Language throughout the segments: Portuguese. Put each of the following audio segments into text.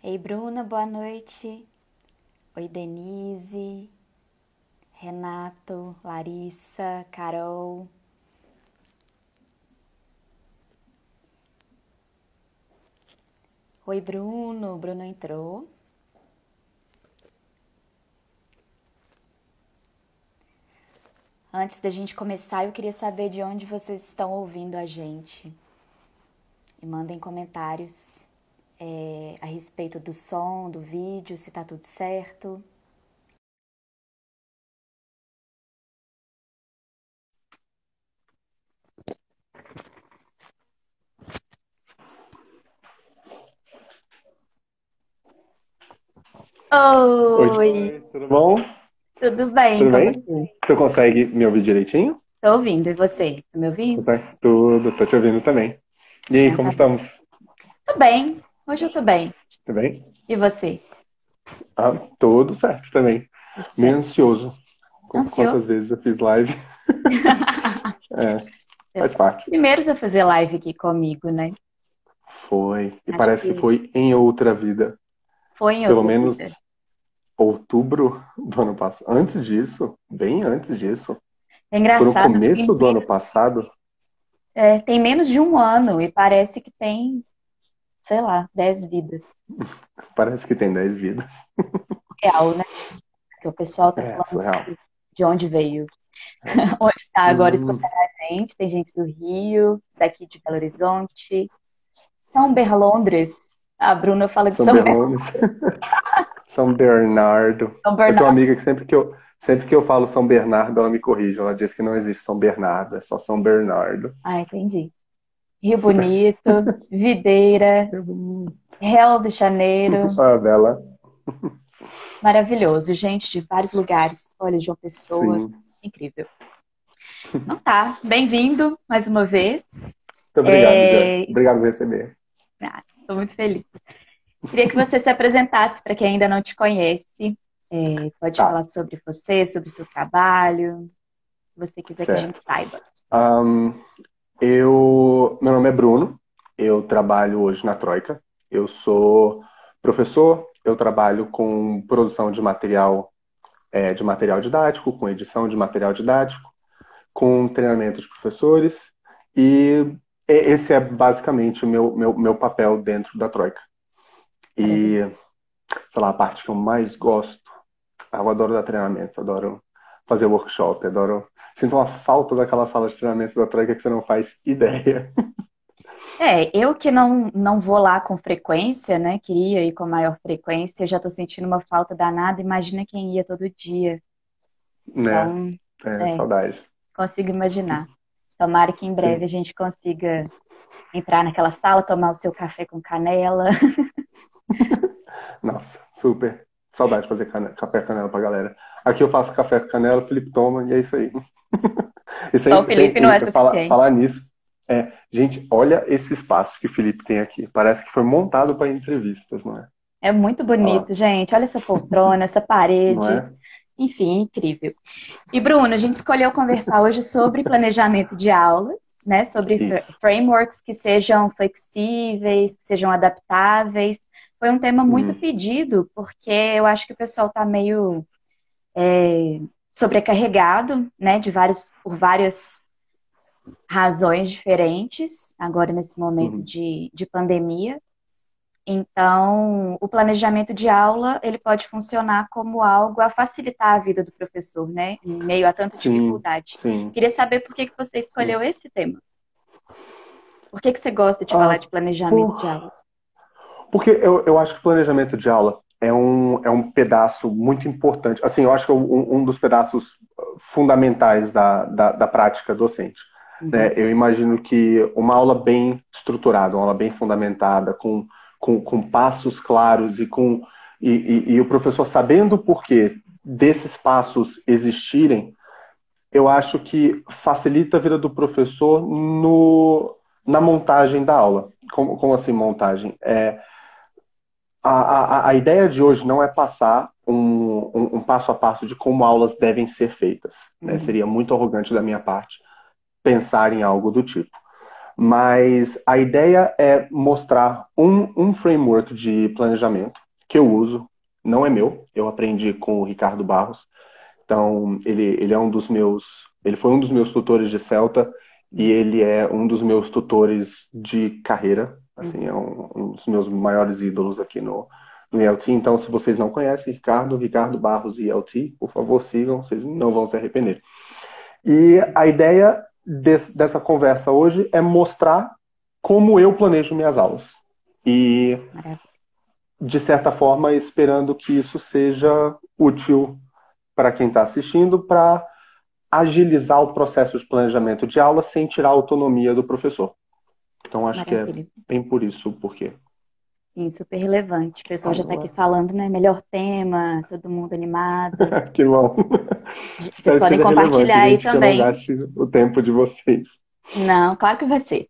Ei, Bruna, boa noite. Oi, Denise, Renato, Larissa, Carol. Oi, Bruno. Bruno entrou. Antes da gente começar, eu queria saber de onde vocês estão ouvindo a gente. E mandem comentários a respeito do som, do vídeo, se tá tudo certo. Oi, Oi, Joyce, tudo bom? tudo bem Tudo com bem? você? Tu consegue me ouvir direitinho? Tô ouvindo, e você? Tá me ouvindo? Consegue? Tudo, tô te ouvindo também. E aí, Então como tá bom. estamos? Tô bem, hoje eu tô bem. Tudo bem? E você? Ah, tudo certo também. Tudo Meio certo? ansioso. Ansioso? Quantas vezes eu fiz live? É, faz parte. Primeiros a fazer live aqui comigo, né? Foi. E Acho parece que que foi em outra vida. foi em Pelo outra menos vida. outubro do ano passado. Antes disso, bem antes disso. É Foi no engraçado, começo do ano passado. tem menos de um ano e parece que tem, sei lá, 10 vidas. Parece que tem 10 vidas. Real, né? Porque o pessoal tá É, falando surreal. sobre de onde veio, É. onde está agora escutando Hum, a gente. Tem gente do Rio, daqui de Belo Horizonte, São Berlondres. A Bruna fala de São São Berlones. São Bernardo. São Eu tenho uma Bernardo. amiga que sempre que eu falo São Bernardo, ela me corrige. Ela diz que não existe São Bernardo, é só São Bernardo. Ah, entendi. Rio Bonito, Videira, Rio de Janeiro. A dela, Maravilhoso, gente de vários lugares. Olha, João Pessoa, sim. incrível. Então tá, bem-vindo mais uma vez. Muito obrigado, Joy. É... Obrigado por receber. Estou muito feliz. Queria que você se apresentasse para quem ainda não te conhece. Pode Tá, falar sobre você, sobre o seu trabalho, o que você quiser que a gente certo. saiba. Ahn, meu nome é Bruno, eu trabalho hoje na Troika. Eu sou professor, eu trabalho com produção de material didático, com edição de material didático, com treinamento de professores, e esse é basicamente o meu papel dentro da Troika. E, Maravilhoso. sei lá, a parte que eu mais gosto, eu adoro dar treinamento, adoro fazer workshop, adoro. Sinto uma falta daquela sala de treinamento da Troika que você não faz ideia. Eu que não vou lá com frequência, né? Queria ir com maior frequência, já estou sentindo uma falta danada. Imagina quem ia todo dia. Né? Então, É, é, saudade. consigo imaginar. Tomara que em breve a Sim. gente consiga entrar naquela sala, tomar o seu café com canela. Nossa, super. Saudade de fazer café com canela pra galera. Aqui eu faço café com canela, o Felipe toma, e é isso aí. E Só o Felipe não é falar suficiente. nisso, gente, olha esse espaço que o Felipe tem aqui. Parece que foi montado para entrevistas, não é? É muito Olha lá, bonito, gente. Olha essa poltrona, essa não parede. é? Enfim, incrível. E Bruno, a gente escolheu conversar hoje sobre planejamento de aulas, né? Sobre Isso. frameworks que sejam flexíveis, que sejam adaptáveis. Foi um tema muito Hum, pedido, porque eu acho que o pessoal está meio sobrecarregado, né? Por várias razões diferentes, agora nesse momento hum, de pandemia. Então, o planejamento de aula, ele pode funcionar como algo a facilitar a vida do professor, né? Em meio a tanta sim, dificuldade. sim, Queria saber por que que você sim. escolheu esse tema. Por que que você gosta de falar Ah, de planejamento de por, aula? porque eu acho que o planejamento de aula é um pedaço muito importante. Assim, eu acho que é um dos pedaços fundamentais da prática docente. Né? Uhum, Eu imagino que uma aula bem estruturada, uma aula bem fundamentada, com passos claros e o professor sabendo o porquê desses passos existirem, eu acho que facilita a vida do professor na montagem da aula. Como assim montagem? A ideia de hoje não é passar um passo a passo de como aulas devem ser feitas. Né? uhum, Seria muito arrogante da minha parte pensar em algo do tipo. Mas a ideia é mostrar um framework de planejamento que eu uso, não é meu, eu aprendi com o Ricardo Barros. Então, ele é um dos meus, ele foi um dos meus tutores de Celta e ele é um dos meus tutores de carreira, assim, é Uhum. um dos meus maiores ídolos aqui no ELT. Então, se vocês não conhecem Ricardo Barros e ELT, por favor, sigam, vocês não vão se arrepender. E a ideia dessa conversa hoje é mostrar como eu planejo minhas aulas. E, Maravilha. de certa forma, esperando que isso seja útil para quem está assistindo, para agilizar o processo de planejamento de aula sem tirar a autonomia do professor. Então, acho que é Maravilha. bem por isso o porquê. Sim, super relevante. O pessoal já está aqui Fala. falando, né? Melhor tema, todo mundo animado. Que bom. Vocês Espero que podem seja relevante, compartilhar aí gente, que eu não também. gaste o tempo de vocês. Não, claro que vai ser.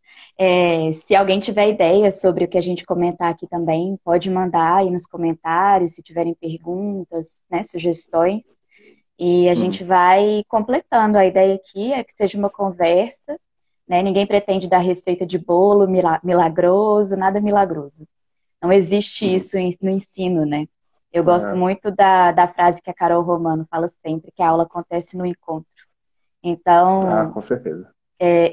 Se alguém tiver ideias sobre o que a gente comentar aqui também, pode mandar aí nos comentários, se tiverem perguntas, né, sugestões. E a gente Uhum. vai completando. A ideia aqui é que seja uma conversa, né? Ninguém pretende dar receita de bolo milagroso, nada milagroso. Não existe Uhum. isso no ensino, né? Eu gosto É. muito da frase que a Carol Romano fala sempre, que a aula acontece no encontro. Ah, Então, com certeza.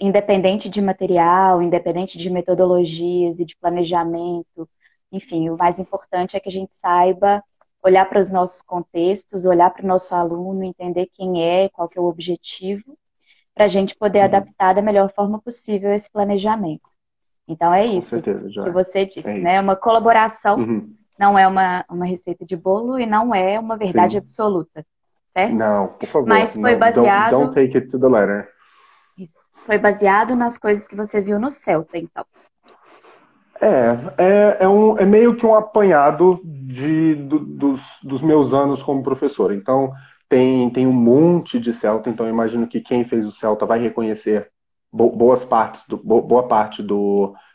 independente de material, independente de metodologias e de planejamento, enfim, o mais importante é que a gente saiba olhar para os nossos contextos, olhar para o nosso aluno, entender quem é, qual que é o objetivo, para a gente poder Uhum. adaptar da melhor forma possível esse planejamento. Então é Com isso certeza, que Joy. você É disse, né? É isso. uma colaboração, Uhum. não é uma receita de bolo e não é uma verdade Sim. absoluta, certo? Não, por favor, Mas foi não, don't baseado, take it to the letter. isso, foi baseado nas coisas que você viu no Celta, então. É meio que um apanhado dos meus anos como professor. Então, tem um monte de Celta, então eu imagino que quem fez o Celta vai reconhecer boa parte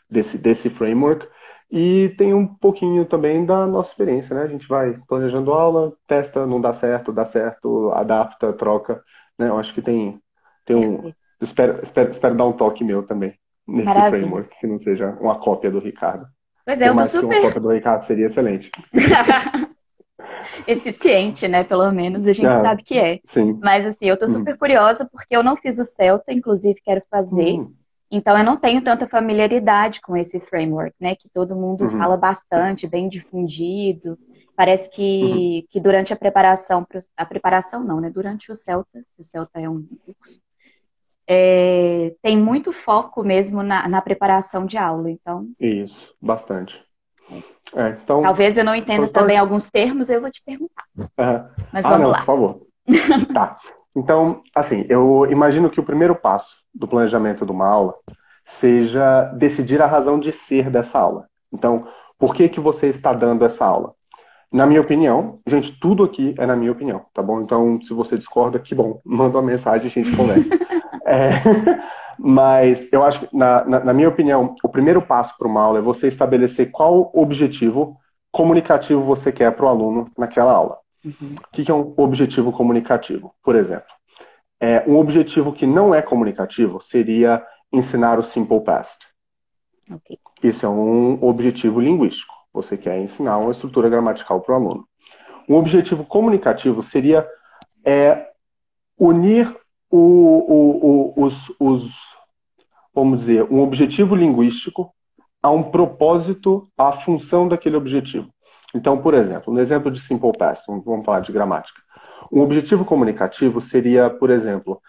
desse framework. E tem um pouquinho também da nossa experiência, né? A gente vai planejando aula, testa, não dá certo, adapta, troca, né? Eu acho que tem um. Perfeito. Espero dar um toque meu também nesse Maravilha. framework, que não seja uma cópia do Ricardo. Pois é, Por eu tô mais que uma super cópia do Ricardo seria excelente. eficiente, né? Pelo menos a gente Ah, sabe que é. sim. Mas assim, eu tô super Uhum. curiosa porque eu não fiz o Celta, inclusive quero fazer. Uhum. Então eu não tenho tanta familiaridade com esse framework, né? Que todo mundo fala Uhum. bastante, bem difundido. Parece Uhum. que durante a preparação, a preparação não, né? Durante o Celta é um curso, tem muito foco mesmo na preparação de aula. Então, Isso, bastante. é, Então, talvez eu não shall we entenda também start? alguns termos, eu vou te perguntar. Aham. Mas Ah, vamos não, por lá. favor. Tá. Então, assim, eu imagino que o primeiro passo do planejamento de uma aula seja decidir a razão de ser dessa aula. Então, por que que você está dando essa aula? Na minha opinião, gente, tudo aqui é na minha opinião, tá bom? Então, se você discorda, que bom, manda uma mensagem e a gente conversa. É, mas eu acho que, na minha opinião, o primeiro passo para uma aula é você estabelecer qual objetivo comunicativo você quer para o aluno naquela aula. Uhum, O que é um objetivo comunicativo? Por exemplo, um objetivo que não é comunicativo seria ensinar o Simple Past. ok. Isso é um objetivo linguístico. Você quer ensinar uma estrutura gramatical para o aluno. Um objetivo comunicativo seria unir vamos dizer, um objetivo linguístico a um propósito, à função daquele objetivo. Então, por exemplo, no exemplo de Simple Past, vamos falar de gramática. Um objetivo comunicativo seria, por exemplo,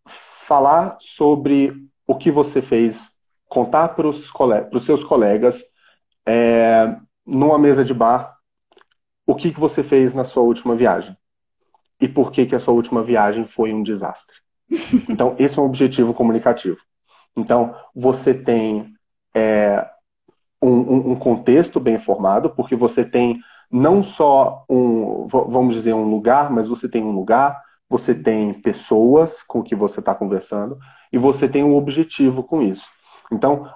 falar sobre o que você fez, contar para os seus colegas, numa mesa de bar, o que você fez na sua última viagem e por que a sua última viagem foi um desastre. Então, esse é um objetivo comunicativo. Então, você tem um contexto bem formado, porque você tem não só vamos dizer, um lugar, mas você tem um lugar, você tem pessoas com que você está conversando e você tem um objetivo com isso. Então,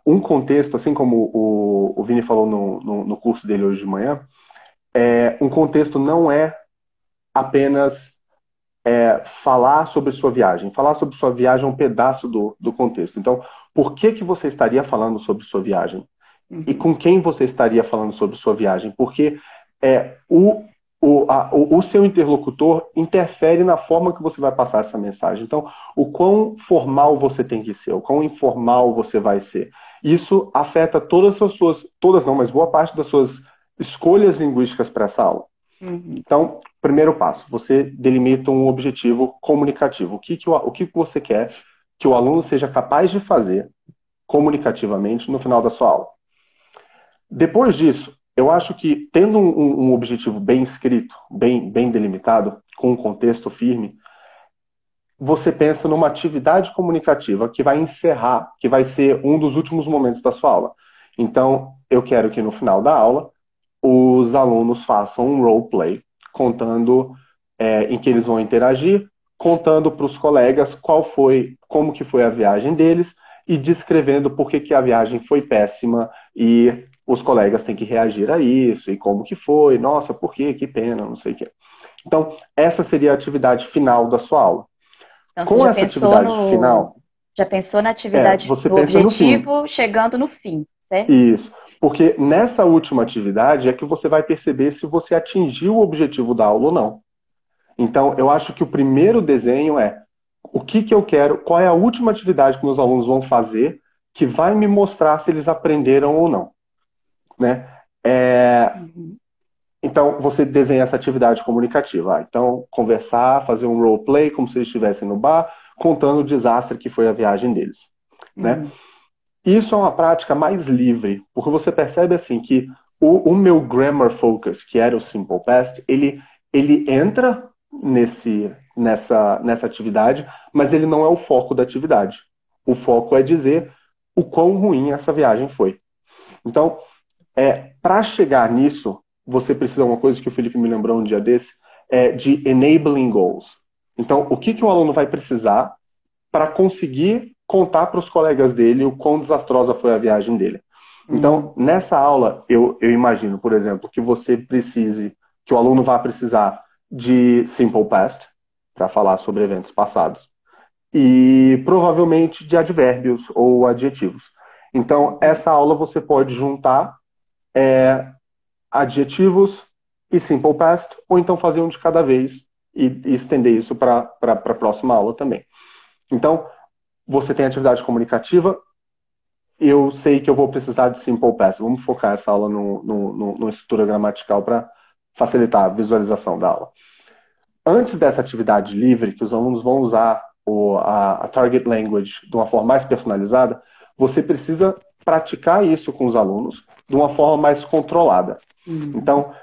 um contexto, assim como o Vini falou no curso dele hoje de manhã, um contexto não é apenas falar sobre sua viagem. Falar sobre sua viagem é um pedaço do contexto. Então, por que que você estaria falando sobre sua viagem? E Uhum. com quem você estaria falando sobre sua viagem? Porque é, o seu interlocutor interfere na forma que você vai passar essa mensagem. Então, o quão formal você tem que ser, o quão informal você vai ser. Isso afeta todas as suas, todas não, mas boa parte das suas escolhas linguísticas para essa aula. Uhum. Então, primeiro passo, você delimita um objetivo comunicativo. O que você quer que o aluno seja capaz de fazer comunicativamente no final da sua aula. Depois disso, eu acho que tendo um objetivo bem escrito, bem delimitado, com um contexto firme, você pensa numa atividade comunicativa que vai encerrar, que vai ser um dos últimos momentos da sua aula. Então, eu quero que no final da aula, os alunos façam um roleplay, contando em que eles vão interagir, contando para os colegas como que foi a viagem deles e descrevendo por que que a viagem foi péssima e os colegas têm que reagir a isso e como que foi, nossa, por quê, que pena, não sei o quê. Então, essa seria a atividade final da sua aula. Então você Com essa atividade final, já pensou na atividade, você no pensa no fim. objetivo, chegando no fim, certo? Isso. Porque nessa última atividade é que você vai perceber se você atingiu o objetivo da aula ou não. Então, eu acho que o primeiro desenho é o que que eu quero, qual é a última atividade que meus alunos vão fazer que vai me mostrar se eles aprenderam ou não, né? Uhum. Então, você desenha essa atividade comunicativa. Então, conversar, fazer um roleplay como se eles estivessem no bar, contando o desastre que foi a viagem deles, né? Uhum. Isso é uma prática mais livre, porque você percebe assim que o meu grammar focus, que era o Simple Past, ele entra nessa atividade, mas ele não é o foco da atividade. O foco é dizer o quão ruim essa viagem foi. Então, para chegar nisso, você precisa de uma coisa que o Felipe me lembrou um dia desse, de enabling goals. Então, o que que o aluno vai precisar para conseguir contar para os colegas dele o quão desastrosa foi a viagem dele. Então, Uhum. nessa aula, eu imagino, por exemplo, que você precise, que o aluno vá precisar de Simple Past, para falar sobre eventos passados, e provavelmente de advérbios ou adjetivos. Então, essa aula você pode juntar adjetivos e Simple Past, ou então fazer um de cada vez e estender isso para a próxima aula também. Então, você tem atividade comunicativa, eu sei que eu vou precisar de Simple Past. Vamos focar essa aula numa estrutura gramatical para facilitar a visualização da aula. Antes dessa atividade livre, que os alunos vão usar a Target Language de uma forma mais personalizada, você precisa praticar isso com os alunos de uma forma mais controlada. Uhum. Então,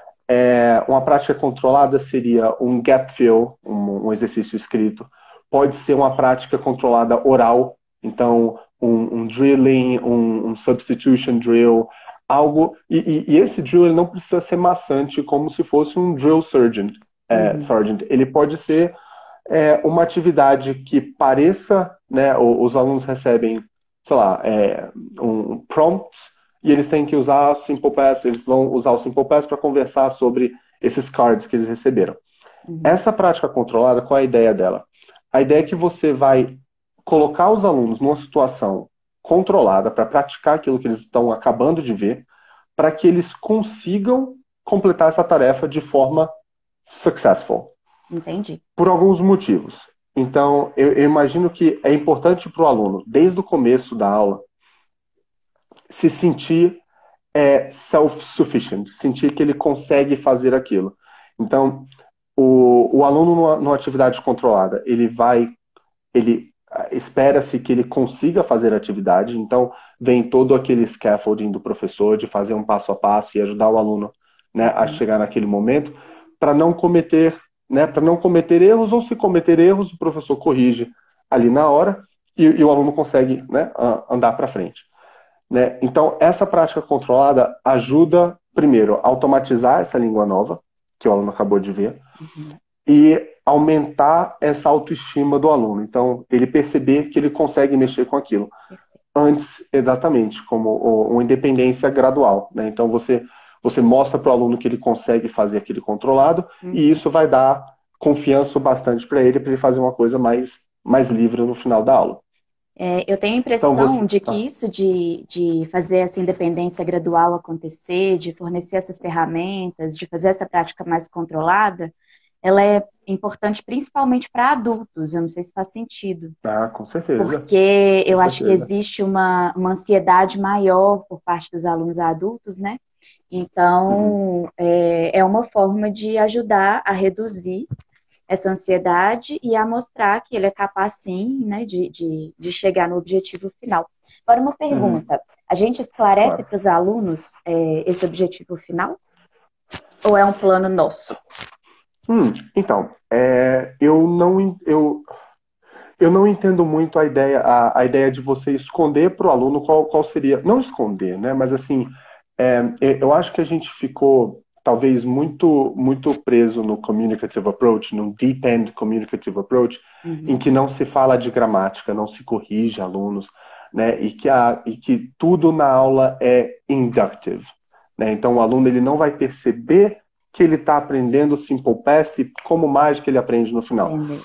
uma prática controlada seria um gap fill, um exercício escrito. Pode ser uma prática controlada oral, então um drilling, um substitution drill, algo. E esse drill ele não precisa ser maçante como se fosse um drill sergeant. Uhum. Sergeant. Ele pode ser uma atividade que pareça, né, os alunos recebem, sei lá, prompts e eles têm que usar Simple Past, eles vão usar o Simple Past para conversar sobre esses cards que eles receberam. Uhum. Essa prática controlada, qual é a ideia dela? A ideia é que você vai colocar os alunos numa situação controlada para praticar aquilo que eles estão acabando de ver, para que eles consigam completar essa tarefa de forma successful. Entendi. Por alguns motivos. Então, eu imagino que é importante para o aluno, desde o começo da aula, se sentir self-sufficient, sentir que ele consegue fazer aquilo. Então, o aluno numa atividade controlada, ele espera-se que ele consiga fazer a atividade, então vem todo aquele scaffolding do professor de fazer um passo a passo e ajudar o aluno, né, a Uhum. chegar naquele momento, para não cometer, né, para não cometer erros, ou se cometer erros, o professor corrige ali na hora e o aluno consegue, né, andar para frente. Né? Então, essa prática controlada ajuda, primeiro, a automatizar essa língua nova, que o aluno acabou de ver, Uhum. e aumentar essa autoestima do aluno. Então, ele perceber que ele consegue mexer com aquilo. Antes, exatamente, como uma independência gradual. Né? Então, você mostra para o aluno que ele consegue fazer aquele controlado, e Uhum. isso vai dar confiança o bastante para ele fazer uma coisa mais livre no final da aula. Eu tenho a Então impressão você. de que isso de fazer essa independência gradual acontecer, de fornecer essas ferramentas, de fazer essa prática mais controlada, ela é importante principalmente para adultos. Eu não sei se faz sentido, Com certeza. porque Com eu acho que certeza. existe uma ansiedade maior por parte dos alunos adultos, né? Uhum. Então, é uma forma de ajudar a reduzir essa ansiedade e a mostrar que ele é capaz, sim, né, de chegar no objetivo final. Agora, uma Uhum. pergunta: a gente esclarece Claro. para os alunos esse objetivo final? Ou é um plano nosso? Então, eu não entendo muito a ideia de você esconder para o aluno qual seria. Não esconder, né? Mas assim, eu acho que a gente ficou talvez muito preso no communicative approach, no deep end communicative approach, em Uhum, que não se fala de gramática, não se corrige alunos, né? E que tudo na aula é inductive, né? Então o aluno ele não vai perceber que ele está aprendendo Simple Past e como mágica ele aprende no final. entendeu.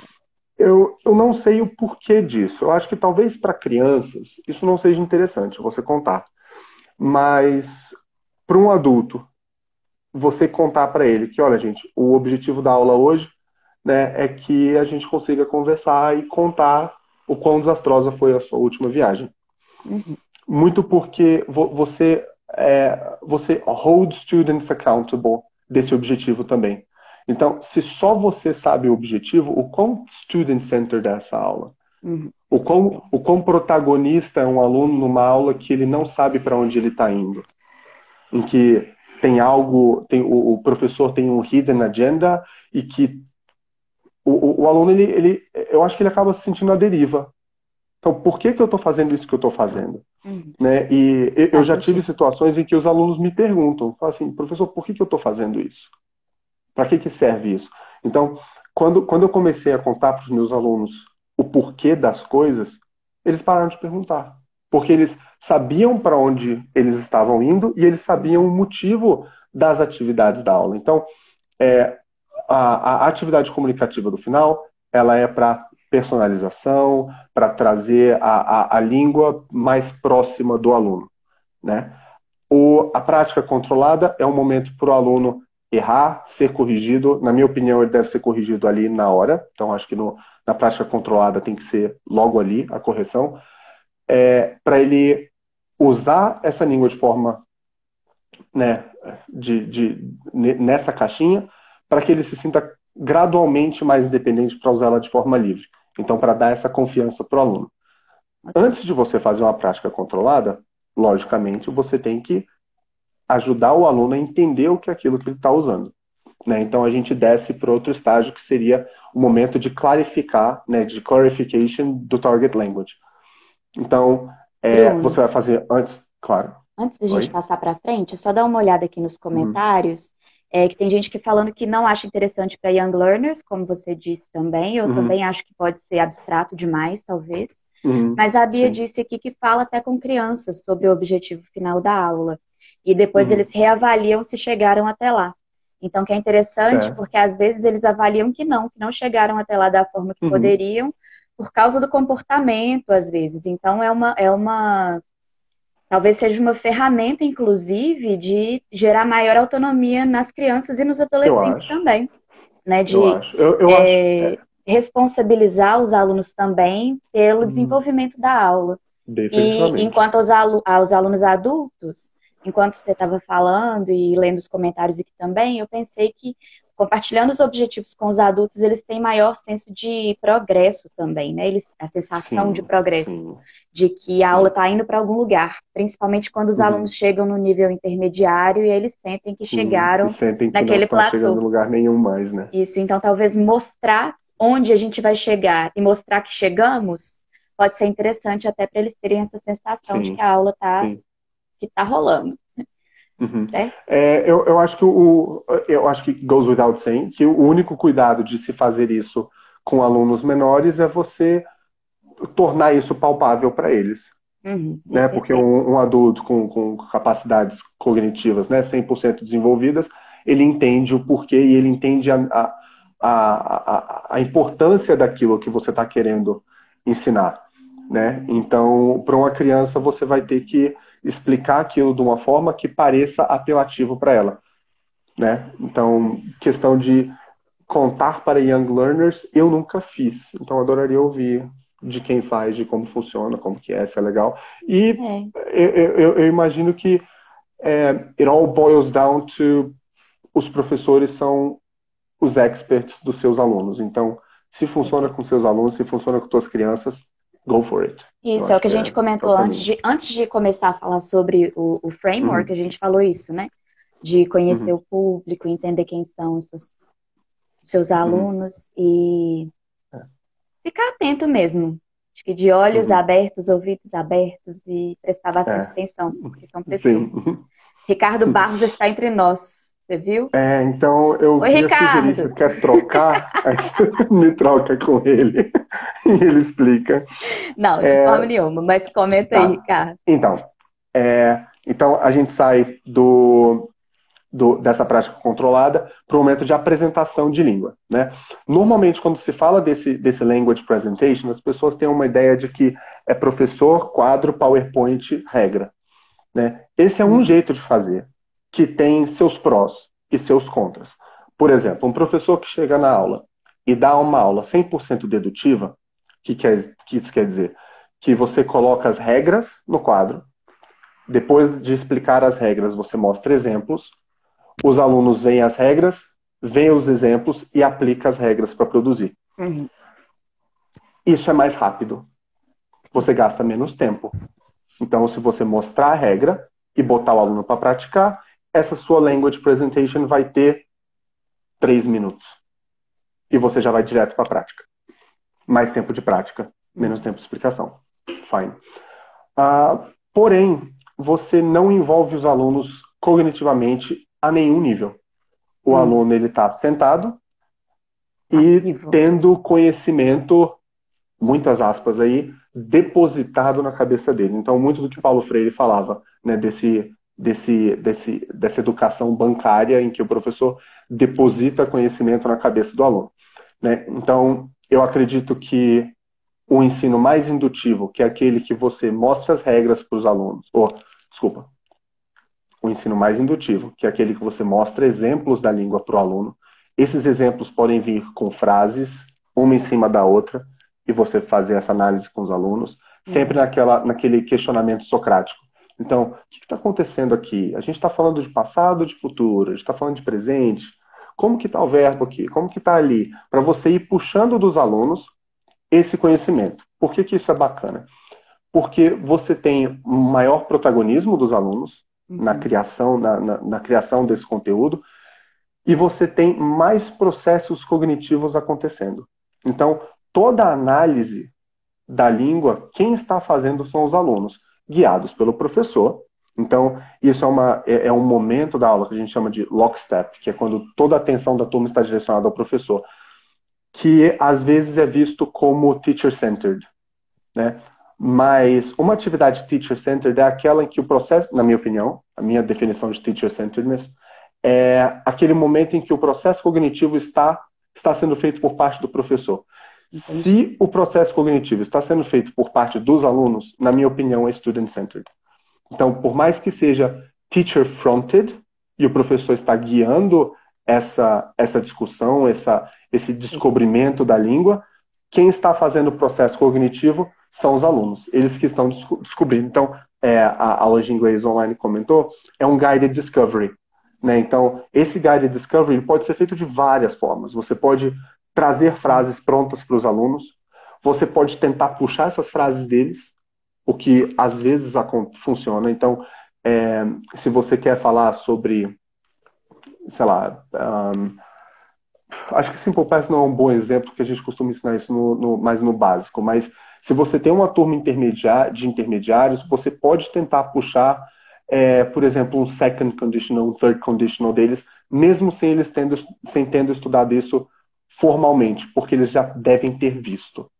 Eu não sei o porquê disso. Eu acho que talvez para crianças isso não seja interessante você contar. Mas para um adulto, você contar para ele que, olha, gente, o objetivo da aula hoje, né, é que a gente consiga conversar e contar o quão desastrosa foi a sua última viagem. Uhum, Muito porque você hold students accountable desse objetivo também. Então, se só você sabe o objetivo, o quão student-centered é essa aula? uhum, O quão protagonista é um aluno numa aula que ele não sabe para onde ele está indo? Em que o professor tem um hidden agenda e que o aluno, eu acho que ele acaba se sentindo à deriva. Então, por que eu estou fazendo isso que eu estou fazendo? uhum. Né? E eu Faz já tive sentido. situações em que os alunos me perguntam, falam assim, professor, por que eu estou fazendo isso? Para que serve isso? Então, quando eu comecei a contar para os meus alunos o porquê das coisas, eles pararam de perguntar. Porque eles sabiam para onde eles estavam indo e eles sabiam o motivo das atividades da aula. Então, é, a atividade comunicativa do final, ela é para personalização, para trazer a língua mais próxima do aluno, né? A prática controlada é um momento para o aluno errar, ser corrigido. Na minha opinião, ele deve ser corrigido ali na hora. Então, acho que na prática controlada tem que ser logo ali a correção. Para ele usar essa língua de forma, né, nessa caixinha, para que ele se sinta gradualmente mais independente para usá-la de forma livre. Então, para dar essa confiança para o aluno. Ok. Antes de você fazer uma prática controlada, logicamente, você tem que ajudar o aluno a entender o que é aquilo que ele está usando. Né? Então a gente desce para outro estágio que seria o momento de clarificar, né, de clarification do target language. Então Bruno, você vai fazer antes, claro. antes da gente Oi? passar para frente, só dar uma olhada aqui nos Uhum. comentários, que tem gente que falando que não acha interessante para young learners, como você disse também. Eu Uhum. também acho que pode ser abstrato demais, talvez. Uhum. Mas a Bia Sim. disse aqui que fala até com crianças sobre o objetivo final da aula. E depois eles Uhum. reavaliam se chegaram até lá. Então, que é interessante, Certo. porque às vezes eles avaliam que não chegaram até lá da forma que Uhum. poderiam, por causa do comportamento, às vezes. Então, talvez seja uma ferramenta, inclusive, de gerar maior autonomia nas crianças e nos Eu adolescentes acho. também, né? Eu De acho. Eu acho. responsabilizar os alunos também pelo Uhum. desenvolvimento da aula. E Definitivamente. enquanto aos alunos adultos, enquanto você estava falando e lendo os comentários aqui também, eu pensei que compartilhando os objetivos com os adultos, eles têm maior senso de progresso também, né? A sensação de Sim, progresso, sim, de que a aula sim. está indo para algum lugar, principalmente quando os alunos Uhum. chegam no nível intermediário e eles sentem que Sim. E chegaram sentem que não naquele estão chegando platô. em lugar nenhum mais, né? Isso, então talvez mostrar onde a gente vai chegar e mostrar que chegamos pode ser interessante até para eles terem essa sensação de que Sim, a aula sim. tá rolando, Uhum. certo? Eu acho que eu acho que goes without saying que o único cuidado de se fazer isso com alunos menores é você tornar isso palpável para eles, Uhum, né? Porque perfeito. um adulto com capacidades cognitivas, né, 100% desenvolvidas, ele entende o porquê e ele entende a importância daquilo que você está querendo ensinar, né? Então, para uma criança, você vai ter que explicar aquilo de uma forma que pareça apelativo para ela, né? Então, questão de contar para young learners, eu nunca fiz. Então, eu adoraria ouvir de quem faz, de como funciona, como que é, se é legal. E eu imagino que it all boils down to os professores são os experts dos seus alunos. Então, se funciona com seus alunos, se funciona com suas crianças, go for it. Isso é o que a gente comentou antes de começar a falar sobre o framework, a gente falou isso, né? De conhecer o público, entender quem são os seus alunos e ficar atento mesmo. Acho que de olhos abertos, ouvidos abertos e prestar bastante atenção, porque são pessoas. Sim. Ricardo Barros está entre nós, você viu? Então eu queria sugerir, se quer trocar, aí você me troca com ele e ele explica. Não, de forma nenhuma, mas comenta aí, Ricardo. Então a gente sai dessa prática controlada para o momento de apresentação de língua, né? Normalmente, quando se fala desse language presentation, as pessoas têm uma ideia de que é professor, quadro, PowerPoint, regra, né? Esse é um jeito de fazer, que tem seus prós e seus contras. Por exemplo, um professor que chega na aula e dá uma aula 100% dedutiva, que isso quer dizer? Que você coloca as regras no quadro, depois de explicar as regras, você mostra exemplos, os alunos veem as regras, veem os exemplos e aplicam as regras para produzir. Isso é mais rápido. Você gasta menos tempo. Então, se você mostrar a regra e botar o aluno para praticar, essa sua language presentation vai ter 3 minutos. E você já vai direto para a prática. Mais tempo de prática, menos tempo de explicação. Fine. Porém, você não envolve os alunos cognitivamente a nenhum nível. O aluno ele está sentado e tendo conhecimento, muitas aspas aí, depositado na cabeça dele. Então, muito do que Paulo Freire falava, né, dessa educação bancária em que o professor deposita conhecimento na cabeça do aluno, né? Então, eu acredito que o ensino mais indutivo, que é aquele que você mostra as regras para os alunos, o ensino mais indutivo, que é aquele que você mostra exemplos da língua para o aluno. Esses exemplos podem vir com frases, uma em cima da outra, e você fazer essa análise com os alunos, sempre naquele questionamento socrático. Então, o que está acontecendo aqui? A gente está falando de passado, de futuro, a gente está falando de presente. Como que está o verbo aqui? Como que está ali? Para você ir puxando dos alunos esse conhecimento. Por que isso é bacana? Porque você tem um maior protagonismo dos alunos na criação desse conteúdo e você tem mais processos cognitivos acontecendo. Então, toda a análise da língua, quem está fazendo são os alunos, guiados pelo professor. Então, isso é um momento da aula que a gente chama de lockstep, que é quando toda a atenção da turma está direcionada ao professor, que às vezes é visto como teacher-centered, né? Mas uma atividade teacher-centered é aquela em que o processo, na minha opinião, a minha definição de teacher-centeredness, é aquele momento em que o processo cognitivo está sendo feito por parte do professor. Se o processo cognitivo está sendo feito por parte dos alunos, na minha opinião, é student-centered. Então, por mais que seja teacher-fronted, e o professor está guiando essa discussão, esse descobrimento da língua, quem está fazendo o processo cognitivo são os alunos, eles que estão descobrindo. Então, a aula de inglês online comentou, é um guided discovery, né? Então, esse guided discovery pode ser feito de várias formas. Você pode trazer frases prontas para os alunos, você pode tentar puxar essas frases deles, o que às vezes funciona. Então, se você quer falar sobre, sei lá, acho que Simple Past não é um bom exemplo, porque a gente costuma ensinar isso mais no básico, mas se você tem uma turma de intermediários, você pode tentar puxar, por exemplo, um second conditional, um third conditional deles, mesmo sem tendo estudado isso formalmente, porque eles já devem ter visto.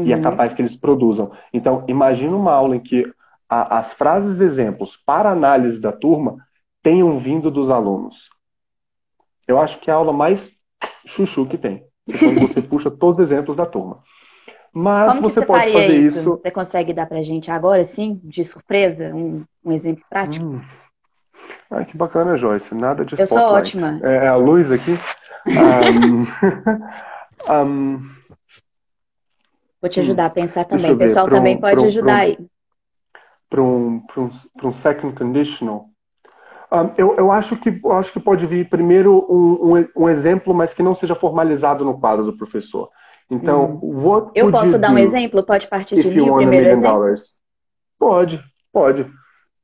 E é capaz que eles produzam. Então, imagina uma aula em que as frases de exemplos para análise da turma tenham vindo dos alunos. Eu acho que é a aula mais chuchu que tem. que é quando você puxa todos os exemplos da turma. Mas Como que você você pode faria fazer isso? isso. Você consegue dar pra gente agora, sim, de surpresa, um exemplo prático? Hum, ai, que bacana, Joyce. Nada de Eu sou spotlight. ótima. É a luz aqui. Um, um, Vou te ajudar a pensar deixa também. eu O ver. pessoal também pode ajudar aí. Para um second conditional. Eu acho que pode vir primeiro um exemplo, mas que não seja formalizado no quadro do professor. Então, Hum. what Eu would you posso dar um do exemplo? Pode partir de if you mim o won a primeiro million exemplo? dollars? Pode, pode.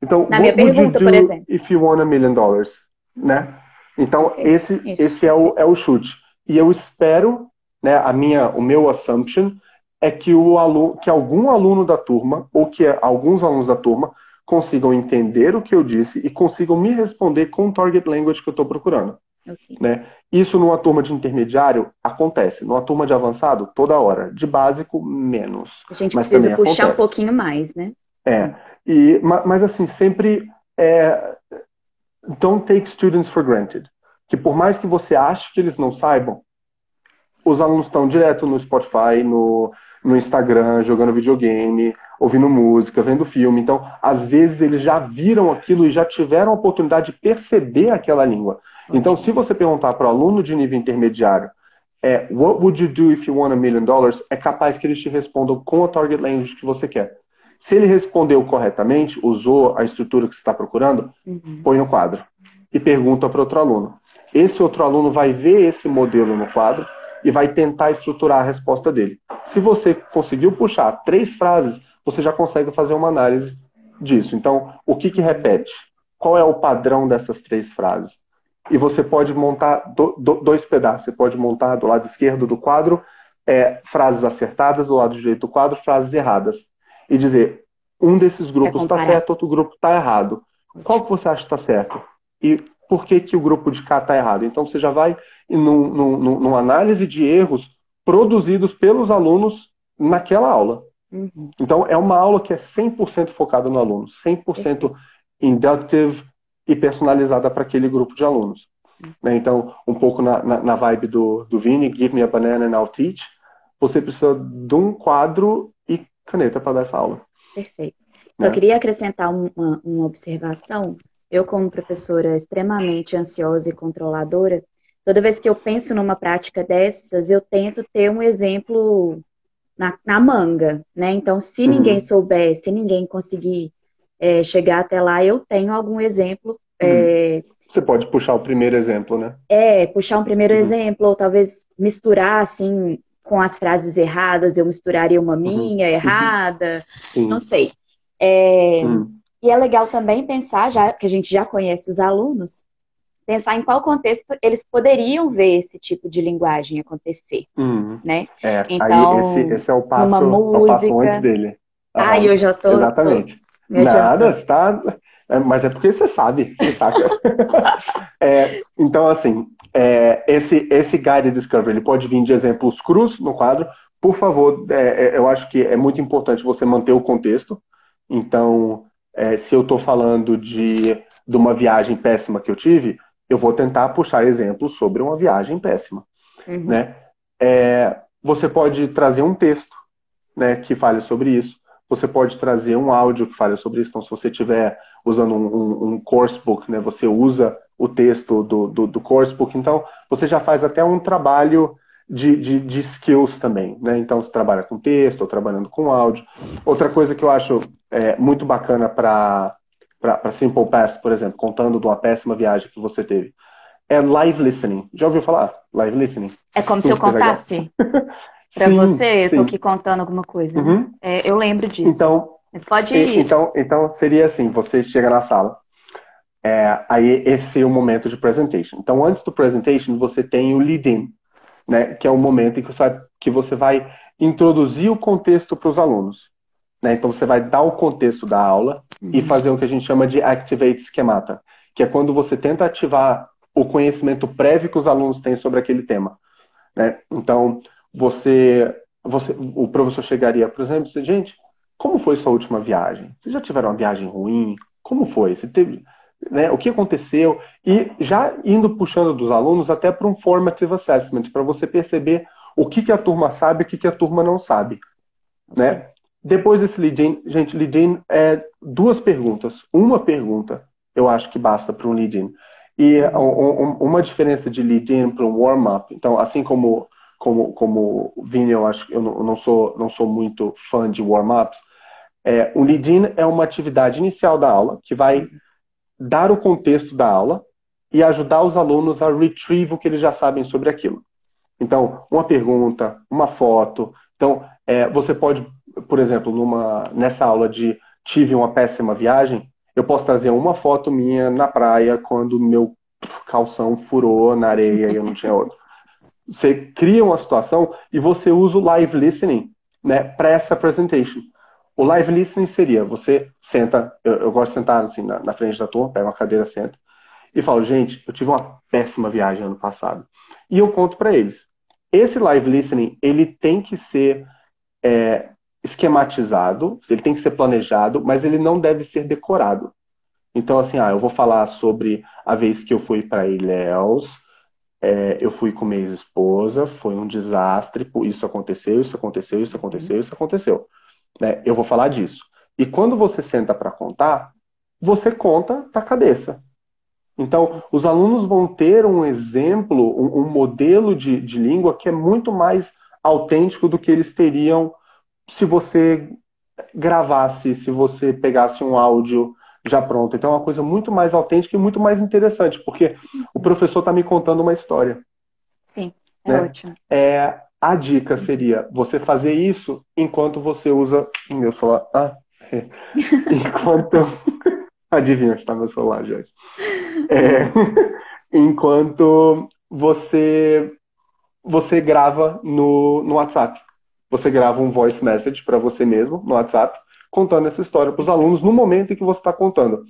Então, Na minha what would you pergunta, por do exemplo. if you won a million dollars? Né? Então, Ok, isso, esse é o chute. E eu espero, né, o meu assumption é que que algum aluno da turma, ou que alguns alunos da turma, consigam entender o que eu disse e consigam me responder com o target language que eu estou procurando. ok. Né? Isso numa turma de intermediário acontece. Numa turma de avançado, toda hora. De básico, menos. A gente Mas precisa também puxar um acontece. pouquinho mais, né? É. Mas assim, sempre don't take students for granted. Que por mais que você ache que eles não saibam, os alunos estão direto no Spotify, no Instagram, jogando videogame, ouvindo música, vendo filme. Então, às vezes, eles já viram aquilo e já tiveram a oportunidade de perceber aquela língua. Então, Ótimo. se você perguntar para o aluno de nível intermediário, what would you do if you won a million dollars? É capaz que eles te respondam com a target language que você quer. Se ele respondeu corretamente, usou a estrutura que você está procurando, Uhum. põe no quadro e pergunta para outro aluno. Esse outro aluno vai ver esse modelo no quadro e vai tentar estruturar a resposta dele. Se você conseguiu puxar 3 frases, você já consegue fazer uma análise disso. Então, o que repete? Qual é o padrão dessas 3 frases? E você pode montar 2 pedaços. Você pode montar do lado esquerdo do quadro frases acertadas, do lado direito do quadro, frases erradas. E dizer, um desses Para grupos está comparar. certo, outro grupo está errado. Qual Ótimo. que você acha que está certo? E por que o grupo de cá está errado? Então você já vai numa análise de erros produzidos pelos alunos naquela aula. Uhum. Então é uma aula que é 100% focada no aluno, 100% Perfeito. inductive e personalizada para aquele grupo de alunos. Né? Então, um pouco na vibe do Vini, Give me a banana and I'll teach, você precisa de um quadro e caneta para dar essa aula. Perfeito. Só Né? queria acrescentar uma observação. Eu, como professora extremamente ansiosa e controladora, toda vez que eu penso numa prática dessas, eu tento ter um exemplo na manga, né? Então, se ninguém Uhum. souber, se ninguém conseguir chegar até lá, eu tenho algum exemplo. Uhum. Você pode puxar o primeiro exemplo, né? Puxar um primeiro Uhum. exemplo, ou talvez misturar, assim, com as frases erradas, eu misturaria uma Uhum. minha errada, não Sim. sei. É, Uhum. e é legal também pensar, já que a gente já conhece os alunos, pensar em qual contexto eles poderiam ver esse tipo de linguagem acontecer, Uhum. né? Aí Então, esse é numa é o passo antes música. dele. Ai, Aham. eu já tô Exatamente. me Nada, adiantando. está. Mas é porque você sabe, você saca. Então, assim, esse Guided Discovery ele pode vir de exemplos crus no quadro. Por favor, eu acho que é muito importante você manter o contexto. Então, se eu estou falando de uma viagem péssima que eu tive, eu vou tentar puxar exemplos sobre uma viagem péssima. Uhum. Né? Você pode trazer um texto, né, que fale sobre isso. Você pode trazer um áudio que fale sobre isso. Então, se você estiver usando um coursebook, né, você usa o texto do coursebook. Então, você já faz até um trabalho de skills também. Né? Então, você trabalha com texto ou trabalhando com áudio. Outra coisa que eu acho muito bacana para Simple Past, por exemplo, contando de uma péssima viagem que você teve, é live listening. Já ouviu falar? Live listening. É como se eu Super legal. contasse para Sim, você, eu tô aqui sim. contando alguma coisa, né? Uhum. Eu lembro disso. Então, Mas pode ir. então seria assim, você chega na sala, aí esse é o momento de presentation. Então, antes do presentation, você tem o lead-in, né, que é o momento em que você vai introduzir o contexto para os alunos. Né? Então, você vai dar o contexto da aula e Uhum. fazer o que a gente chama de activate schemata, que é quando você tenta ativar o conhecimento prévio que os alunos têm sobre aquele tema. Né? Então, o professor chegaria, por exemplo, e dizer, gente, como foi sua última viagem? Vocês já tiveram uma viagem ruim? Como foi? né, o que aconteceu, e já indo puxando dos alunos até para um formative assessment, para você perceber o que a turma sabe e o que a turma não sabe, né? Depois desse lead-in, gente, lead-in é 2 perguntas. Uma pergunta, eu acho que basta para um lead-in. E uma diferença de lead-in para um warm-up, então, assim como Vini, eu acho que eu não sou muito fã de warm-ups, o lead-in é uma atividade inicial da aula que vai dar o contexto da aula e ajudar os alunos a retrieve o que eles já sabem sobre aquilo. Então, uma pergunta, uma foto. Então, você pode, por exemplo, nessa aula de tive uma péssima viagem, eu posso trazer uma foto minha na praia quando meu calção furou na areia e eu não tinha outro. Você cria uma situação e você usa o live listening, né, para essa presentation. O live listening seria, você senta, eu gosto de sentar assim na frente da turma, pega uma cadeira, senta, e falo, gente, eu tive uma péssima viagem ano passado. E eu conto para eles. Esse live listening, ele tem que ser esquematizado, ele tem que ser planejado, mas ele não deve ser decorado. Então, assim, eu vou falar sobre a vez que eu fui para Ilhéus, eu fui com minha ex-esposa, foi um desastre, isso aconteceu, isso aconteceu, isso aconteceu, isso aconteceu. Né? Eu vou falar disso. E quando você senta para contar, você conta da cabeça. Então, os alunos vão ter um exemplo, um modelo de língua que é muito mais autêntico do que eles teriam se você gravasse, se você pegasse um áudio já pronto. Então, é uma coisa muito mais autêntica e muito mais interessante, porque o professor está me contando uma história. Sim, né? ótimo. A dica seria você fazer isso enquanto você usa o meu celular. Enquanto. Adivinha onde está meu celular, Joyce. Enquanto você grava no WhatsApp. Você grava um voice message para você mesmo no WhatsApp, contando essa história para os alunos no momento em que você está contando.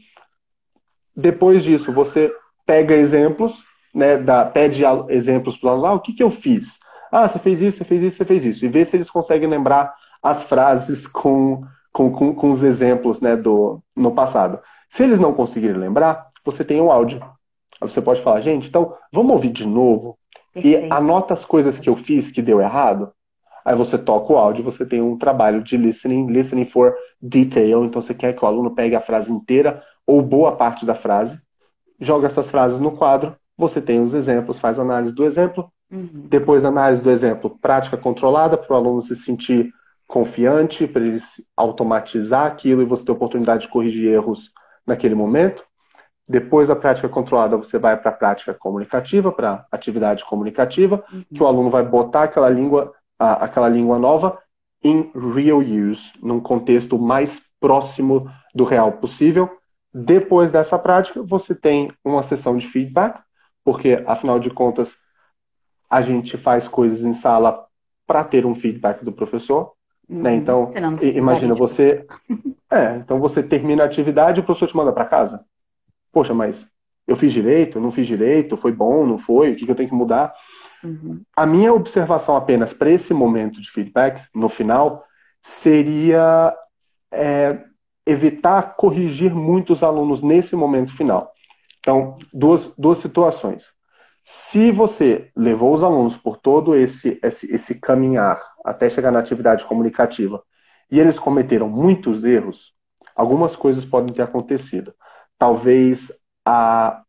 Depois disso, você pega exemplos, né, pede exemplos para os alunos. O que eu fiz? Você fez isso, você fez isso, você fez isso. E vê se eles conseguem lembrar as frases com os exemplos, né, no passado. Se eles não conseguirem lembrar, você tem um áudio. Aí você pode falar, gente, então vamos ouvir de novo. Perfeito. E anota as coisas que eu fiz que deu errado. Aí você toca o áudio, você tem um trabalho de listening for detail. Então você quer que o aluno pegue a frase inteira ou boa parte da frase, joga essas frases no quadro, você tem os exemplos, faz análise do exemplo. Depois da análise do exemplo, prática controlada para o aluno se sentir confiante, para ele automatizar aquilo e você ter oportunidade de corrigir erros naquele momento. Depois da prática controlada, você vai para a prática comunicativa, para a atividade comunicativa, que o aluno vai botar aquela língua nova em real use, num contexto mais próximo do real possível. Depois dessa prática, você tem uma sessão de feedback, porque, afinal de contas, a gente faz coisas em sala para ter um feedback do professor. Né? Então, imagina você... então você termina a atividade e o professor te manda para casa. Poxa, mas eu fiz direito, não fiz direito, foi bom, não foi, o que eu tenho que mudar? A minha observação apenas para esse momento de feedback, no final, seria evitar corrigir muitos alunos nesse momento final. Então, duas situações. Se você levou os alunos por todo esse caminhar até chegar na atividade comunicativa e eles cometeram muitos erros, algumas coisas podem ter acontecido. Talvez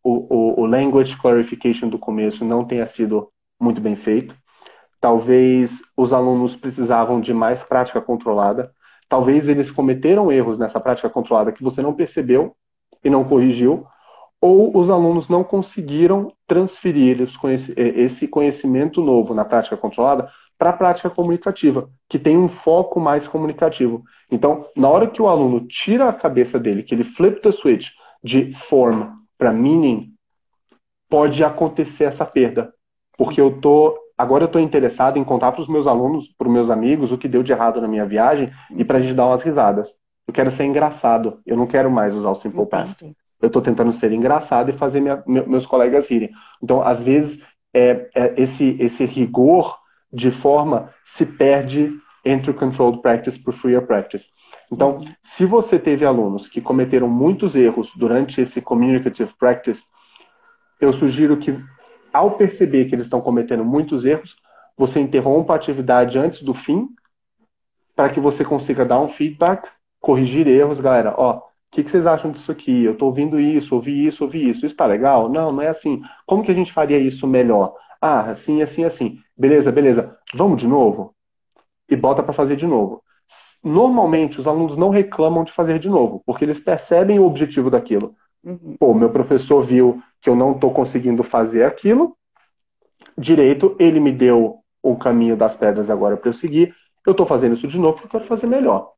o language clarification do começo não tenha sido muito bem feito. Talvez os alunos precisavam de mais prática controlada. Talvez eles cometeram erros nessa prática controlada que você não percebeu e não corrigiu. Ou os alunos não conseguiram transferir esse conhecimento novo na prática controlada para a prática comunicativa, que tem um foco mais comunicativo. Então, na hora que o aluno tira a cabeça dele, que ele flip the switch de form para meaning, pode acontecer essa perda. Porque agora eu estou interessado em contar para os meus alunos, para os meus amigos, o que deu de errado na minha viagem e para a gente dar umas risadas. Eu quero ser engraçado, eu não quero mais usar o Simple Past. Eu estou tentando ser engraçado e fazer meus colegas rirem. Então, às vezes, esse rigor de forma se perde entre o Controlled Practice para o Freer Practice. Então, se você teve alunos que cometeram muitos erros durante esse communicative practice, eu sugiro que, ao perceber que eles estão cometendo muitos erros, você interrompa a atividade antes do fim, para que você consiga dar um feedback, corrigir erros, galera. Ó, o que vocês acham disso aqui? Eu estou ouvindo isso, ouvi isso, ouvi isso. Isso está legal? Não, não é assim. Como que a gente faria isso melhor? Ah, assim, assim, assim. Beleza, beleza. Vamos de novo? E bota para fazer de novo. Normalmente, os alunos não reclamam de fazer de novo, porque eles percebem o objetivo daquilo. Pô, meu professor viu que eu não estou conseguindo fazer aquilo direito, ele me deu o caminho das pedras agora para eu seguir. Eu estou fazendo isso de novo porque eu quero fazer melhor.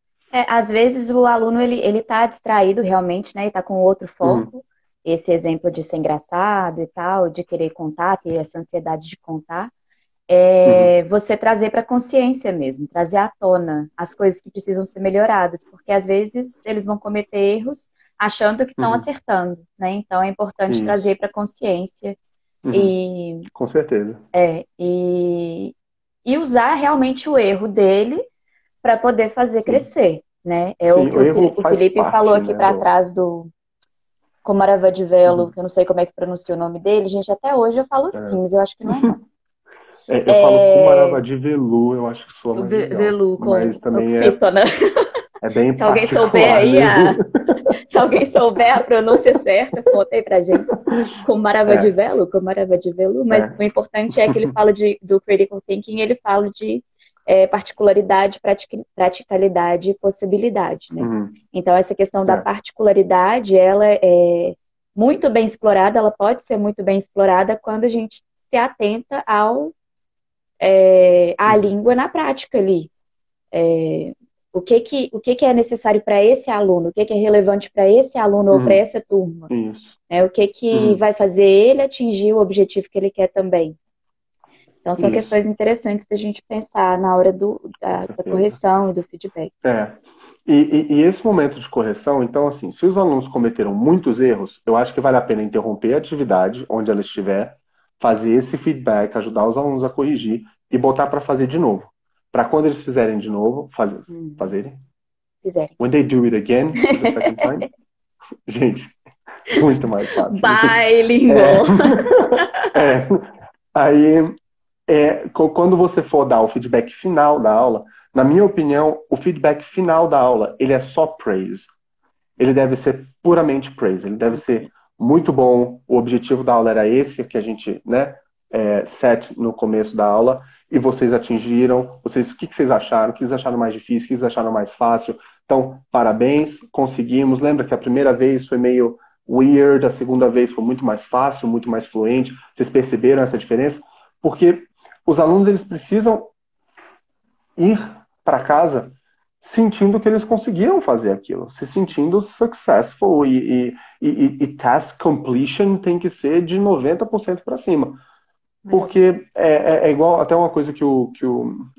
Às vezes o aluno ele tá distraído realmente, né? E tá com outro foco. Esse exemplo de ser engraçado e tal, de querer contar, ter essa ansiedade de contar. Você trazer para a consciência mesmo, trazer à tona as coisas que precisam ser melhoradas, porque às vezes eles vão cometer erros achando que estão acertando, né? Então é importante Isso. trazer para a consciência e, Com certeza. e usar realmente o erro dele para poder fazer crescer, né? É o Sim, que o erro o faz Felipe falou parte, aqui né? para trás do Comaravadivelo, que eu não sei como é que pronuncia o nome dele, gente, até hoje eu falo assim, mas eu acho que não é não. Eu falo Kumaravadivelu, eu acho que soa mais legal. Velu Mas com também fita, né? é bem Se alguém souber particular aí mesmo. se alguém souber a pronúncia certa, conta aí pra gente. É, Com Maravadivelu, mas o é. importante é que ele fala do critical thinking, ele fala de particularidade, praticalidade e possibilidade, né? Então, essa questão da É. particularidade, ela é muito bem explorada, ela pode ser muito bem explorada quando a gente se atenta à língua na prática ali. O que é necessário para esse aluno, o que é relevante para esse aluno ou para essa turma, Isso. né? O que vai fazer ele atingir o objetivo que ele quer também. Então, são Isso. questões interessantes da gente pensar na hora Com da certeza. correção e do feedback. É. E esse momento de correção, então, assim, se os alunos cometeram muitos erros, eu acho que vale a pena interromper a atividade onde ela estiver, fazer esse feedback, ajudar os alunos a corrigir e botar para fazer de novo. Para quando eles fizerem de novo, fazerem. Fizerem. When they do it again, for the second time. Gente, muito mais fácil. Bilingual. É, aí, quando você for dar o feedback final da aula, na minha opinião, o feedback final da aula, ele é só praise. Ele deve ser puramente praise. Ele deve ser muito bom. O objetivo da aula era esse, que a gente, né, set no começo da aula, e vocês atingiram. O que vocês acharam? O que vocês acharam mais difícil? O que vocês acharam mais fácil? Então, parabéns, conseguimos. Lembra que a primeira vez foi meio weird, a segunda vez foi muito mais fácil, muito mais fluente. Vocês perceberam essa diferença? Porque os alunos, eles precisam ir para casa sentindo que eles conseguiram fazer aquilo, se sentindo successful e task completion tem que ser de 90% para cima. Porque é igual, até uma coisa que eu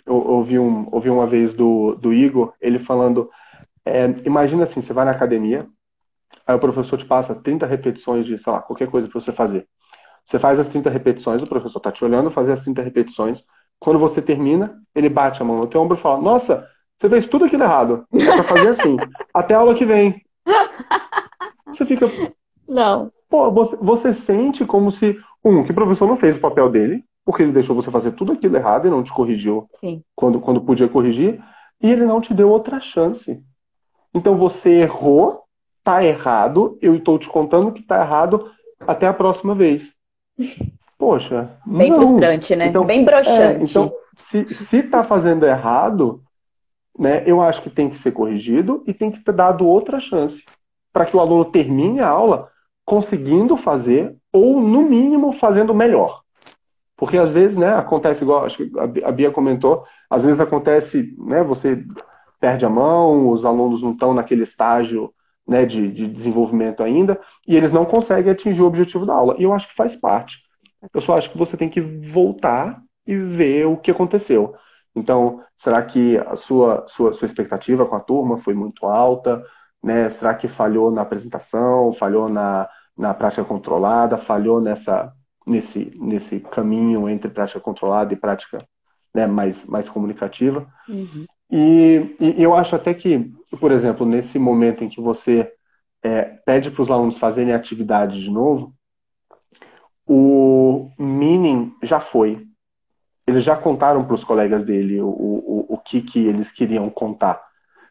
ouvi uma vez do Igor, ele falando, imagina assim, você vai na academia, aí o professor te passa 30 repetições de, sei lá, qualquer coisa para você fazer. Você faz as 30 repetições, o professor está te olhando, fazer as 30 repetições. Quando você termina, ele bate a mão no teu ombro e fala, nossa, você fez tudo aquilo errado. É pra fazer assim. Até a aula que vem. Você fica... Não. Pô, você sente como se... que o professor não fez o papel dele, porque ele deixou você fazer tudo aquilo errado e não te corrigiu Sim. quando podia corrigir, e ele não te deu outra chance. Então você errou, tá errado, eu estou te contando que tá errado, até a próxima vez. Poxa, Bem não. frustrante, né? Então, Bem broxante. se tá fazendo errado, né, eu acho que tem que ser corrigido e tem que ter dado outra chance para que o aluno termine a aula conseguindo fazer ou, no mínimo, fazendo melhor. Porque às vezes, né, acontece igual, acho que a Bia comentou, às vezes acontece, né, você perde a mão, os alunos não estão naquele estágio, né, de desenvolvimento ainda, e eles não conseguem atingir o objetivo da aula. E eu acho que faz parte. Eu só acho que você tem que voltar e ver o que aconteceu. Então, será que a sua expectativa com a turma foi muito alta? Né? Será que falhou na apresentação, falhou na prática controlada, falhou nesse caminho entre prática controlada e prática, né, mais comunicativa? E eu acho até que, por exemplo, nesse momento em que você pede para os alunos fazerem a atividade de novo, o meaning já foi. Eles já contaram para os colegas dele o que eles queriam contar,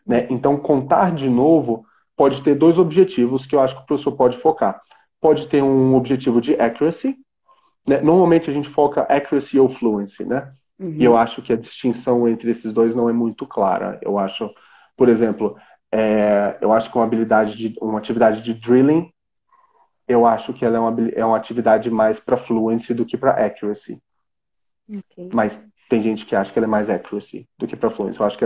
né? Então, contar de novo pode ter dois objetivos que eu acho que o professor pode focar. Pode ter um objetivo de accuracy, né? Normalmente a gente foca accuracy ou fluency, né? E eu Uhum. acho que a distinção entre esses dois não é muito clara. Eu acho, por exemplo, eu acho que uma atividade de drilling, eu acho que ela é uma atividade mais para fluency do que para accuracy. Ok. Mas tem gente que acha que ela é mais accuracy do que para fluency. Eu acho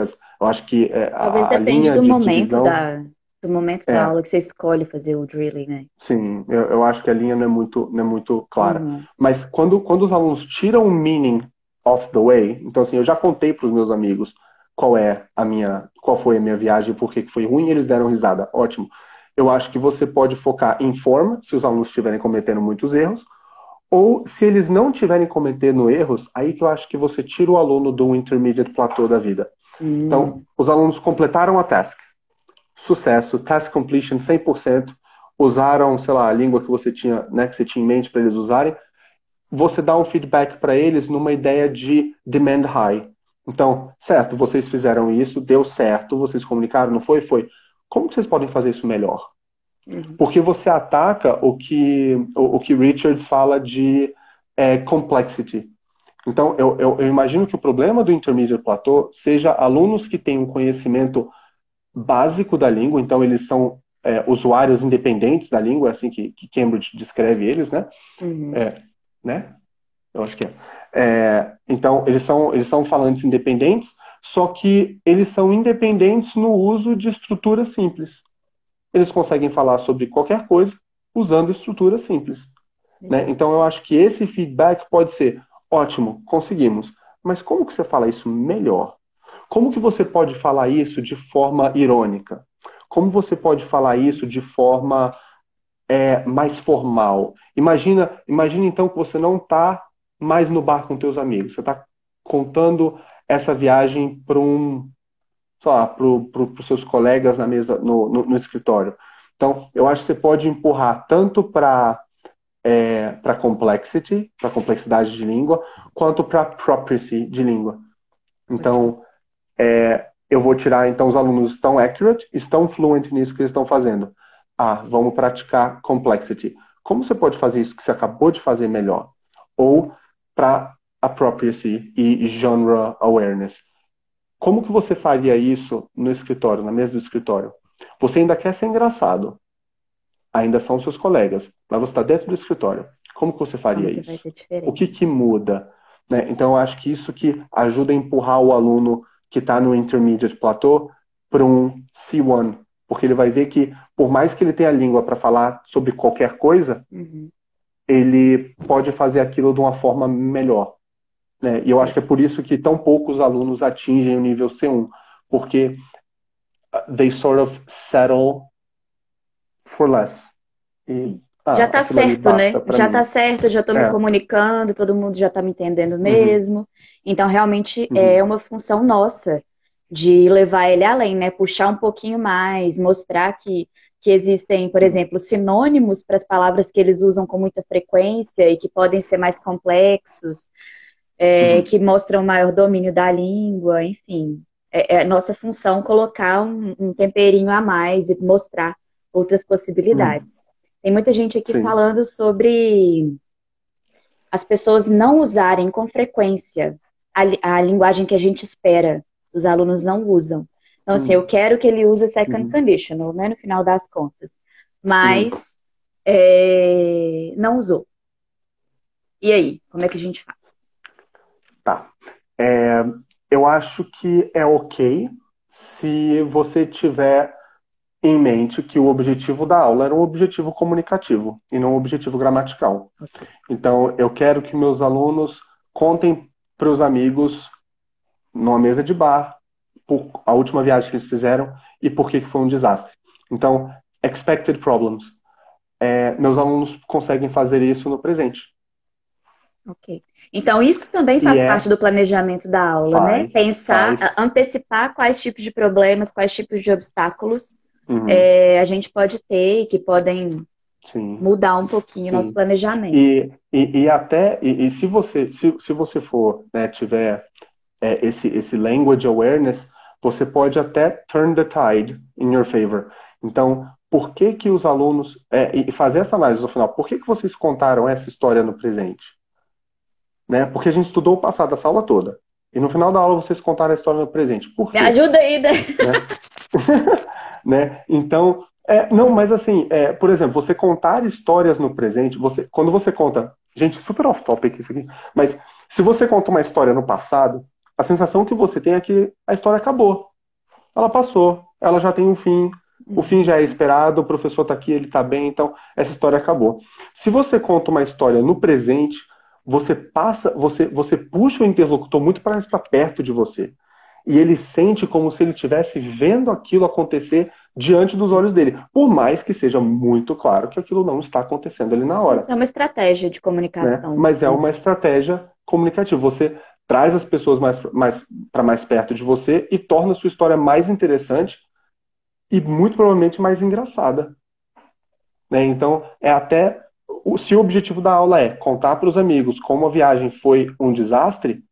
que Talvez a depende linha do de momento divisão do momento da é, aula que você escolhe fazer o drilling, né? sim, eu acho que a linha não é muito clara. Uhum. Mas quando os alunos tiram o meaning of the way, então assim, eu já contei para os meus amigos qual foi a minha viagem, por que que foi ruim, e eles deram risada. Ótimo. Eu acho que você pode focar em forma, se os alunos estiverem cometendo muitos erros, ou se eles não estiverem cometendo erros, aí que eu acho que você tira o aluno do intermediate plateau da vida. Então, Hum, os alunos completaram a task. Sucesso, task completion 100%, usaram, sei lá, a língua que você tinha, né, que você tinha em mente para eles usarem. Você dá um feedback para eles numa ideia de demand high. Então, certo, vocês fizeram isso, deu certo, vocês comunicaram, não foi? Foi. Como que vocês podem fazer isso melhor? uhum. Porque você ataca o que Richards fala de complexity. Então, eu imagino que o problema do Intermediate Plateau seja alunos que têm um conhecimento básico da língua, então eles são usuários independentes da língua, é assim que Cambridge descreve eles, né? Uhum. É, né? Eu acho que é. Então, eles são falantes independentes, só que eles são independentes no uso de estruturas simples. Eles conseguem falar sobre qualquer coisa usando estruturas simples, né? Legal. Então, eu acho que esse feedback pode ser ótimo, conseguimos, mas como que você fala isso melhor? Como que você pode falar isso de forma irônica? Como você pode falar isso de forma mais formal? Imagina então que você não está mais no bar com teus amigos. Você está contando essa viagem para sei lá, para os seus colegas na mesa, no escritório. Então, eu acho que você pode empurrar tanto para complexity, para complexidade de língua, quanto para propriety de língua. Ótimo. Então, eu vou tirar, então os alunos estão accurate, estão fluent nisso que eles estão fazendo. Vamos praticar complexity. Como você pode fazer isso que você acabou de fazer melhor? Ou para appropriacy e genre awareness. Como que você faria isso no escritório, na mesa do escritório? Você ainda quer ser engraçado, ainda são seus colegas, mas você está dentro do escritório. Como que você Como faria que vai isso? ter O que diferença? que muda? Né? Então, eu acho que isso que ajuda a empurrar o aluno que está no Intermediate Plateau para um C1, porque ele vai ver que, por mais que ele tenha a língua para falar sobre qualquer coisa, Uhum. ele pode fazer aquilo de uma forma melhor. Né? E eu acho que é Perfeito. por isso que tão poucos alunos atingem o nível C1, porque they sort of settle for less. E Sim. Já tá aquilo ali certo, né? basta para Já tá mim. certo, já tô me É. comunicando, todo mundo já tá me entendendo Uhum, mesmo. Então, realmente é uhum, uma função nossa de levar ele além, né? Puxar um pouquinho mais, mostrar que existem, por uhum, exemplo, sinônimos para as palavras que eles usam com muita frequência e que podem ser mais complexos, uhum, que mostram maior domínio da língua, enfim. É nossa função colocar um temperinho a mais e mostrar outras uhum. possibilidades. Tem muita gente aqui Sim. falando sobre as pessoas não usarem com frequência a linguagem que a gente espera. Os alunos não usam. Então, assim, eu Uhum, quero que ele use second uhum, conditional, né, no final das contas. uhum. Mas não usou. E aí, como é que a gente faz? Tá. É, eu acho que é ok se você tiver em mente que o objetivo da aula era um objetivo comunicativo e não um objetivo gramatical. Ok. Então, eu quero que meus alunos contem para os amigos numa mesa de bar por a última viagem que eles fizeram e por que que foi um desastre. Então, expected problems. Meus alunos conseguem fazer isso no presente. Ok. Então, isso também E faz parte do planejamento da aula, né? Pensar, faz. antecipar quais tipos de problemas, quais tipos de obstáculos Uhum, a gente pode ter e que podem sim, mudar um pouquinho o nosso sim. planejamento. E se você for, né, tiver esse language awareness, você pode até turn the tide in your favor. Então, por que que os alunos, e fazer essa análise no final, por que que vocês contaram essa história no presente? Né? Porque a gente estudou o passado essa aula toda. E no final da aula vocês contaram a história no presente. Por Me quê? ajuda aí, né? Né? Né? Então, não, mas assim, por exemplo, você contar histórias no presente, quando você conta, gente, super off-topic isso aqui, mas se você conta uma história no passado, a sensação que você tem é que a história acabou. Ela passou, ela já tem um fim, o fim já é esperado, o professor está aqui, ele está bem, então essa história acabou. Se você conta uma história no presente, você puxa o interlocutor muito mais para perto de você. E ele sente como se ele estivesse vendo aquilo acontecer diante dos olhos dele. Por mais que seja muito claro que aquilo não está acontecendo ali na hora. Isso é uma estratégia de Né? comunicação. Mas é uma estratégia comunicativa. Você traz as pessoas para mais perto de você e torna a sua história mais interessante e muito provavelmente mais engraçada. Né? Então, se o objetivo da aula é contar para os amigos como a viagem foi um desastre,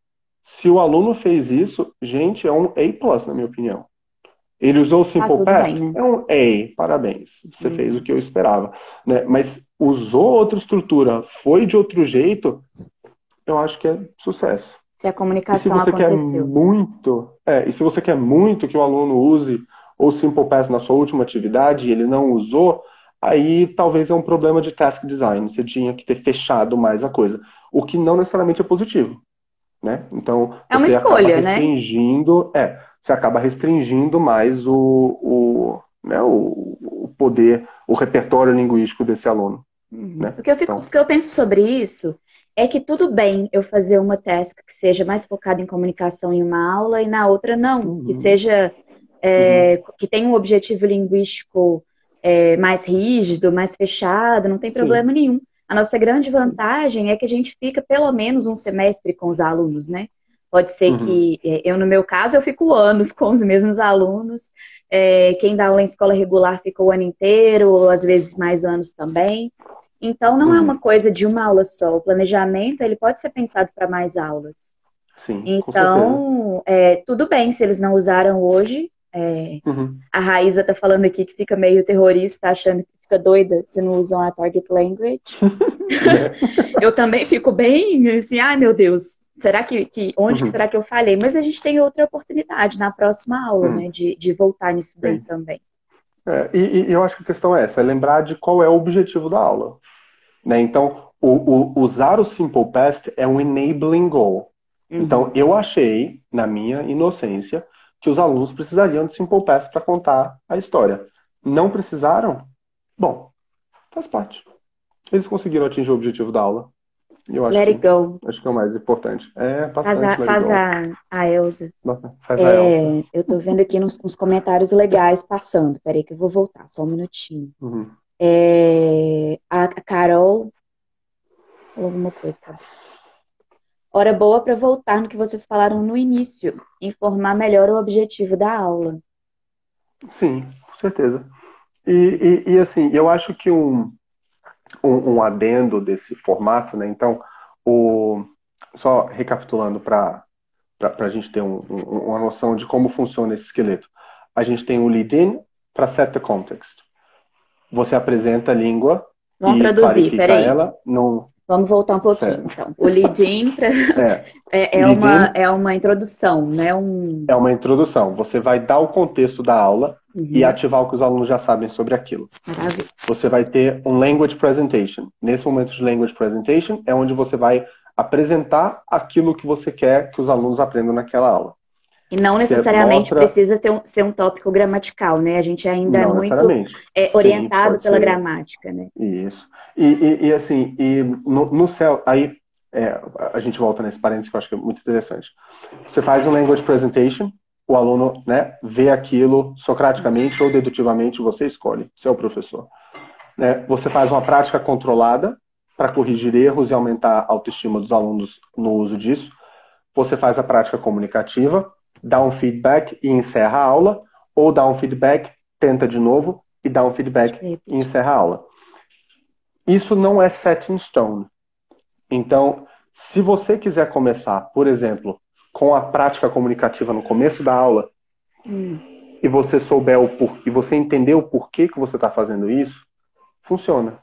se o aluno fez isso, gente, é um A+, na minha opinião. Ele usou o Tá Simple tudo bem, Past? né? É um A, parabéns. Você fez o Uhum. que eu esperava. Né? Mas usou outra estrutura, foi de outro jeito, eu acho que é sucesso. Se a E se comunicação você quer aconteceu. muito, e se você quer muito que o aluno use o Simple Pass na sua última atividade e ele não usou, aí talvez é um problema de task design. Você tinha que ter fechado mais a coisa, o que não necessariamente é positivo, né? Então É uma escolha, né? você acaba restringindo mais né, o poder, o repertório linguístico desse aluno, Uhum. né? O Então, que eu penso sobre isso é que tudo bem eu fazer uma task que seja mais focada em comunicação em uma aula e na outra não, que uhum, seja uhum, que tenha um objetivo linguístico mais rígido, mais fechado, não tem sim, problema nenhum. A nossa grande sim, vantagem é que a gente fica pelo menos um semestre com os alunos, né? Pode ser uhum, que no meu caso, eu fico anos com os mesmos alunos. Quem dá aula em escola regular fica o ano inteiro, ou às vezes mais anos também. Então, não é uma uhum. coisa de uma aula só. O planejamento, ele pode ser pensado para mais aulas. Sim, com certeza. Então, tudo bem se eles não usaram hoje. Uhum. A Raíza tá falando aqui que fica meio terrorista, achando que fica doida se não usam a target language. Né? Eu também fico bem assim, ai meu Deus, será onde que Uhum. será que eu falei? Mas a gente tem outra oportunidade na próxima aula, né, Uhum. de voltar nisso daí Sim. também. E eu acho que a questão é essa, é lembrar de qual é o objetivo da aula. Né? Então, usar o Simple Past é um enabling goal. Então, Uhum. eu achei, na minha inocência, que os alunos precisariam de Simple Past para contar a história. Não precisaram? Bom, faz parte. Eles conseguiram atingir o objetivo da aula. E eu Let it go. acho que é o mais importante. É Faz bastante a, let it faz go. a Elsa. Nossa, faz a Elsa. Eu tô vendo aqui uns comentários legais passando. Peraí que eu vou voltar, só um minutinho. Uhum. A Carol falou alguma coisa, cadê? Hora boa para voltar no que vocês falaram no início, informar melhor o objetivo da aula. Sim, com certeza. E assim, eu acho que um adendo desse formato, né? Então, só recapitulando para a gente ter uma noção de como funciona esse esqueleto. A gente tem o lead-in para set the context. Você apresenta a língua Vamos e traduzir, clarifica peraí. ela no Vamos voltar um pouquinho, certo. então. O lead-in É, é lead-in uma introdução, né? é uma introdução. Você vai dar o contexto da aula e Uhum, ativar o que os alunos já sabem sobre aquilo. maravilha. Você vai ter um language presentation. Nesse momento de language presentation é onde você vai apresentar aquilo que você quer que os alunos aprendam naquela aula. E não Você necessariamente mostra, precisa ser um tópico gramatical, né? A gente ainda é não muito necessariamente. Sim, orientado pode pela ser gramática, né? isso. E assim, no céu, aí a gente volta nesse parênteses que eu acho que é muito interessante. Você faz um language presentation, o aluno, né, vê aquilo socraticamente ou dedutivamente, você escolhe, você é o professor. Né? Você faz uma prática controlada, para corrigir erros e aumentar a autoestima dos alunos no uso disso. Você faz a prática comunicativa, dá um feedback e encerra a aula, ou dá um feedback, tenta de novo e dá um feedback e encerra a aula. Isso não é set in stone. Então, se você quiser começar, por exemplo, com a prática comunicativa no começo da aula, e você souber e você entender o porquê que você está fazendo isso, funciona.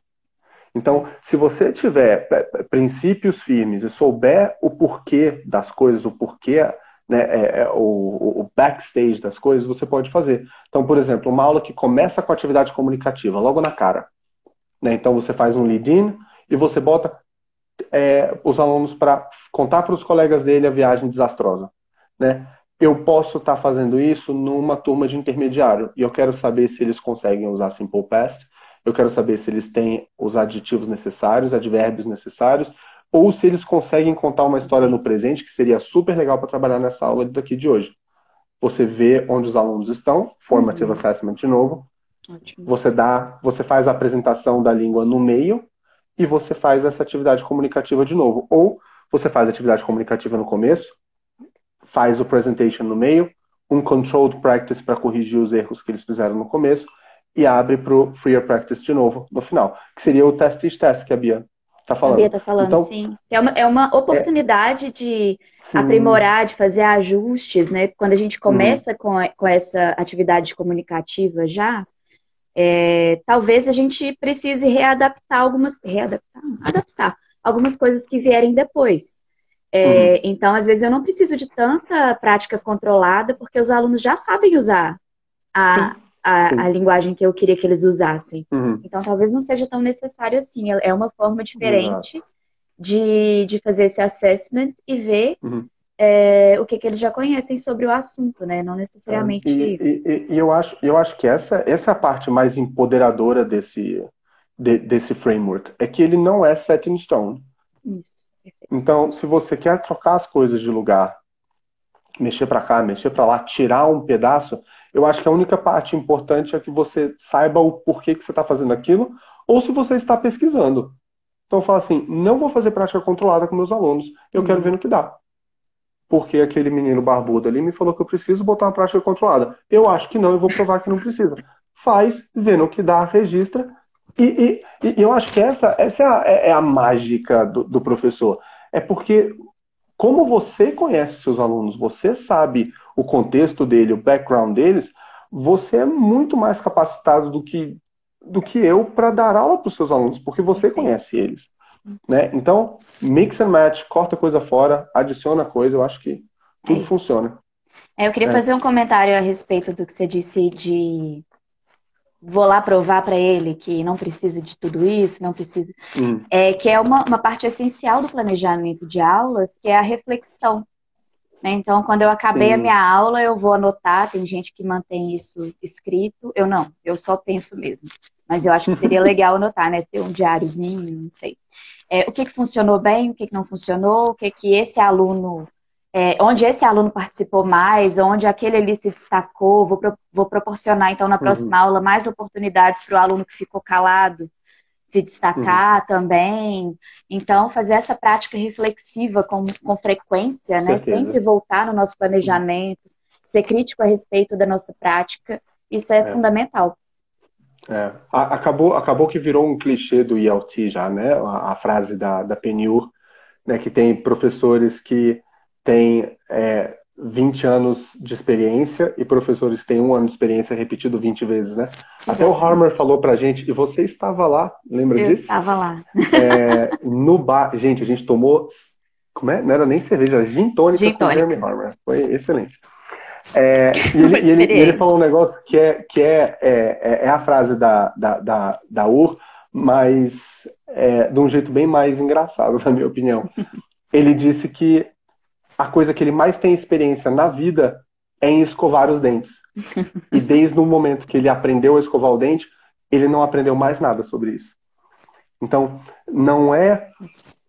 Então, se você tiver princípios firmes e souber o porquê das coisas, o porquê, né, o backstage das coisas, você pode fazer. Então, por exemplo, uma aula que começa com atividade comunicativa, logo na cara. Né? Então, você faz um lead-in e você bota os alunos para contar para os colegas dele a viagem desastrosa. Né? Eu posso estar fazendo isso numa turma de intermediário e eu quero saber se eles conseguem usar Simple Past, eu quero saber se eles têm os adjetivos necessários, advérbios necessários, ou se eles conseguem contar uma história no presente, que seria super legal para trabalhar nessa aula daqui de hoje. Você vê onde os alunos estão, formative assessment de novo, Ótimo. você faz a apresentação da língua no meio e você faz essa atividade comunicativa de novo. Ou você faz a atividade comunicativa no começo, faz o presentation no meio, um controlled practice para corrigir os erros que eles fizeram no começo e abre para o freer practice de novo no final, que seria o test que a Bia está falando. A Bia está falando, então, sim. É uma oportunidade de aprimorar, de fazer ajustes, né? Quando a gente começa com essa atividade comunicativa já, talvez a gente precise adaptar algumas coisas que vierem depois. Então, às vezes, eu não preciso de tanta prática controlada, porque os alunos já sabem usar a linguagem que eu queria que eles usassem. Então, talvez não seja tão necessário assim. É uma forma diferente de fazer esse assessment e ver o que eles já conhecem sobre o assunto, né? Não necessariamente... E eu acho que essa é a parte mais empoderadora desse framework. É que ele não é set in stone. Isso. Então, se você quer trocar as coisas de lugar, mexer para cá, mexer para lá, tirar um pedaço, eu acho que a única parte importante é que você saiba o porquê que você está fazendo aquilo, ou se você está pesquisando. Então, fala assim, não vou fazer prática controlada com meus alunos, eu quero ver no que dá. Porque aquele menino barbudo ali me falou que eu preciso botar uma prática controlada. Eu acho que não, eu vou provar que não precisa. Faz, vê no que dá, registra. E eu acho que essa é a mágica do professor. É porque, como você conhece seus alunos, você sabe o contexto dele, o background deles, você é muito mais capacitado do que eu para dar aula para os seus alunos, porque você conhece eles. Né? Então, mix and match, corta coisa fora, adiciona coisa, eu acho que tudo funciona. Eu queria fazer um comentário a respeito do que você disse de... Vou lá provar para ele que não precisa de tudo isso, não precisa... que é uma parte essencial do planejamento de aulas, que é a reflexão. Né? Então, quando eu acabei a minha aula, eu vou anotar, tem gente que mantém isso escrito, eu só penso mesmo. Mas eu acho que seria legal anotar, né? Ter um diáriozinho, não sei. O que funcionou bem, o que não funcionou, o que esse aluno... onde esse aluno participou mais, onde aquele ali se destacou, vou proporcionar, então, na próxima aula, mais oportunidades para o aluno que ficou calado se destacar também. Então, fazer essa prática reflexiva com frequência, né? Sempre voltar no nosso planejamento, ser crítico a respeito da nossa prática, isso é fundamental. Acabou que virou um clichê do ELT já, né? A frase da PNUR, né? Que tem professores que têm 20 anos de experiência e professores que têm 1 ano de experiência repetido 20 vezes, né? Exatamente. Até o Harmer falou pra gente, e você estava lá, lembra disso? Eu estava lá. No bar, gente, a gente tomou, como é? Não era nem cerveja, era gin tônica com o Jeremy Harmer. Foi excelente. E ele falou um negócio que é a frase da UR, mas de um jeito bem mais engraçado, na minha opinião. Ele disse que a coisa que ele mais tem experiência na vida é em escovar os dentes. E desde o momento que ele aprendeu a escovar o dente, ele não aprendeu mais nada sobre isso. Então, não é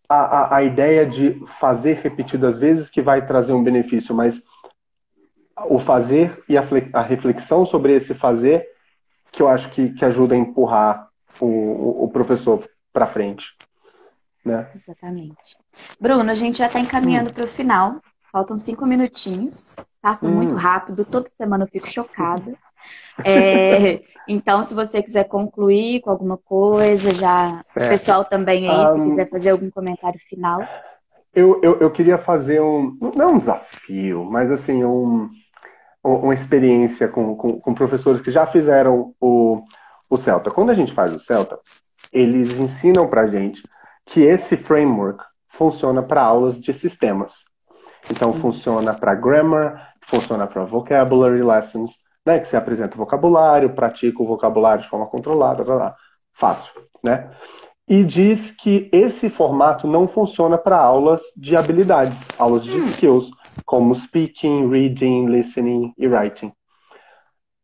a ideia de fazer repetidas vezes que vai trazer um benefício, mas o fazer e a reflexão sobre esse fazer que eu acho que ajuda a empurrar o professor para frente. né? Exatamente. Bruno, a gente já está encaminhando para o final. Faltam 5 minutinhos. Passa muito Hum. rápido. Toda semana eu fico chocada. Então, se você quiser concluir com alguma coisa, já o Certo. pessoal também aí, se quiser fazer algum comentário final. Eu queria fazer não um desafio, mas assim, uma experiência com professores que já fizeram o Celta. Quando a gente faz o Celta, eles ensinam pra gente que esse framework funciona para aulas de sistemas. Então, funciona para grammar, funciona para vocabulary lessons, né? Que você apresenta o vocabulário, pratica o vocabulário de forma controlada, blá, blá. Fácil, né? E diz que esse formato não funciona para aulas de habilidades, aulas de skills, como speaking, reading, listening e writing.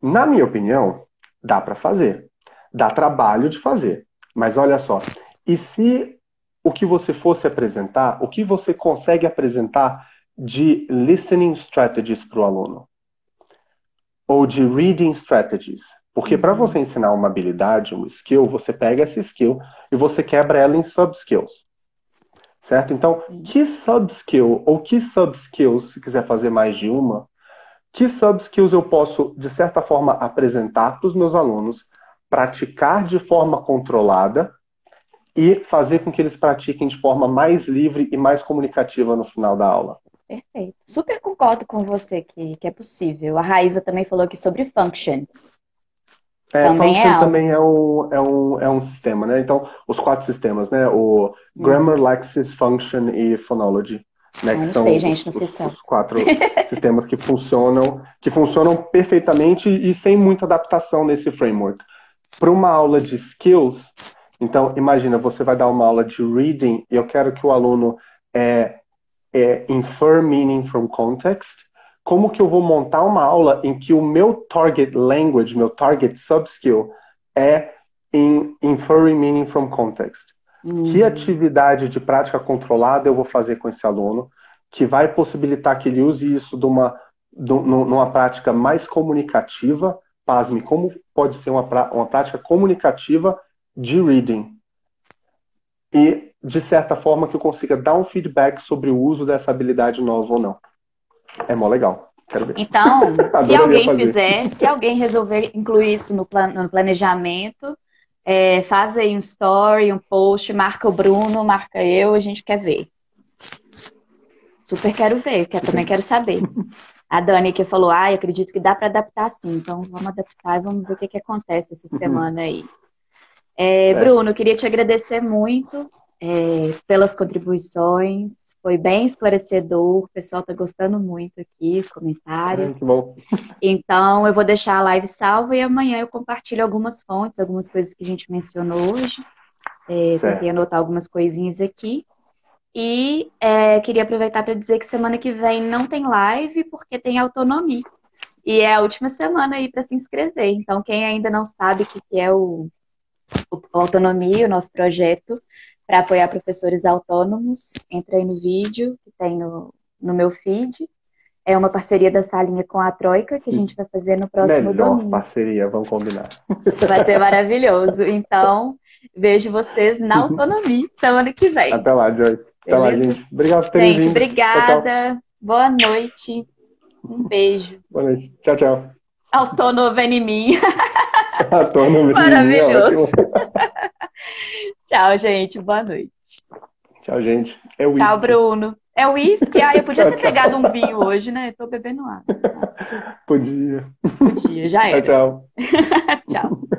Na minha opinião, dá para fazer. Dá trabalho de fazer. Mas olha só, e se o que você fosse apresentar, o que você consegue apresentar de listening strategies para o aluno? Ou de reading strategies? Porque para você ensinar uma habilidade, um skill, você pega essa skill e você quebra ela em sub-skills. Certo? Então, que sub-skill ou que sub-skills, se quiser fazer mais de uma, que sub-skills eu posso, de certa forma, apresentar para os meus alunos, praticar de forma controlada e fazer com que eles pratiquem de forma mais livre e mais comunicativa no final da aula? Perfeito. Super concordo com você que é possível. A Raíza também falou aqui sobre functions. Também é Function algo. também é um sistema, né? Então, os 4 sistemas, né? O Grammar, Lexis, Function e Phonology, né? Eu Que não sei, são gente, os, não fiz os, Celta. os 4 sistemas que funcionam perfeitamente e sem muita adaptação nesse framework. Para uma aula de skills, então, imagina, você vai dar uma aula de reading e eu quero que o aluno infer meaning from context. Como que eu vou montar uma aula em que o meu target language, meu target subskill é em inferring meaning from context? Que atividade de prática controlada eu vou fazer com esse aluno que vai possibilitar que ele use isso numa prática mais comunicativa? Pasme, como pode ser uma prática comunicativa de reading? E, de certa forma, que eu consiga dar um feedback sobre o uso dessa habilidade nova ou não. É mó legal. Quero ver. Então, se Adoraria alguém fazer. fizer, se alguém resolver incluir isso no planejamento, faz aí um story, um post, marca o Bruno, marca eu, a gente quer ver. Super quero ver, também quero saber. A Dani que falou, acredito que dá para adaptar sim, então vamos adaptar e vamos ver o que acontece essa semana aí. Certo. Bruno, eu queria te agradecer muito pelas contribuições, foi bem esclarecedor, o pessoal está gostando muito aqui, os comentários. Que bom. Então, eu vou deixar a live salva e amanhã eu compartilho algumas fontes, algumas coisas que a gente mencionou hoje. Tentei Certo. anotar algumas coisinhas aqui. E queria aproveitar para dizer que semana que vem não tem live porque tem autonomia. E é a última semana aí para se inscrever. Então, quem ainda não sabe o que é o Autonomia, o nosso projeto para apoiar professores autônomos, entra aí no vídeo que tem no meu feed. É uma parceria da Salinha com a Troika que a gente vai fazer no próximo Melhor domingo. parceria, vamos combinar. Vai ser maravilhoso. Então, vejo vocês na autonomia semana que vem. Até lá, Joy. Até lá, Beleza? gente. Obrigado por terem Gente, vindo. Tchau, tchau. obrigada. Boa noite. Um beijo. Boa noite. Tchau, tchau. Autônomo em mim. Tô no menininho, Maravilhoso. ótimo. Tchau, gente. Boa noite. Tchau, gente. É o Tchau, whisky. Bruno. É uísque? Eu podia ter Tchau. pegado um vinho hoje, né? Tô bebendo água. Podia. Podia, já era. Tchau, tchau. Tchau.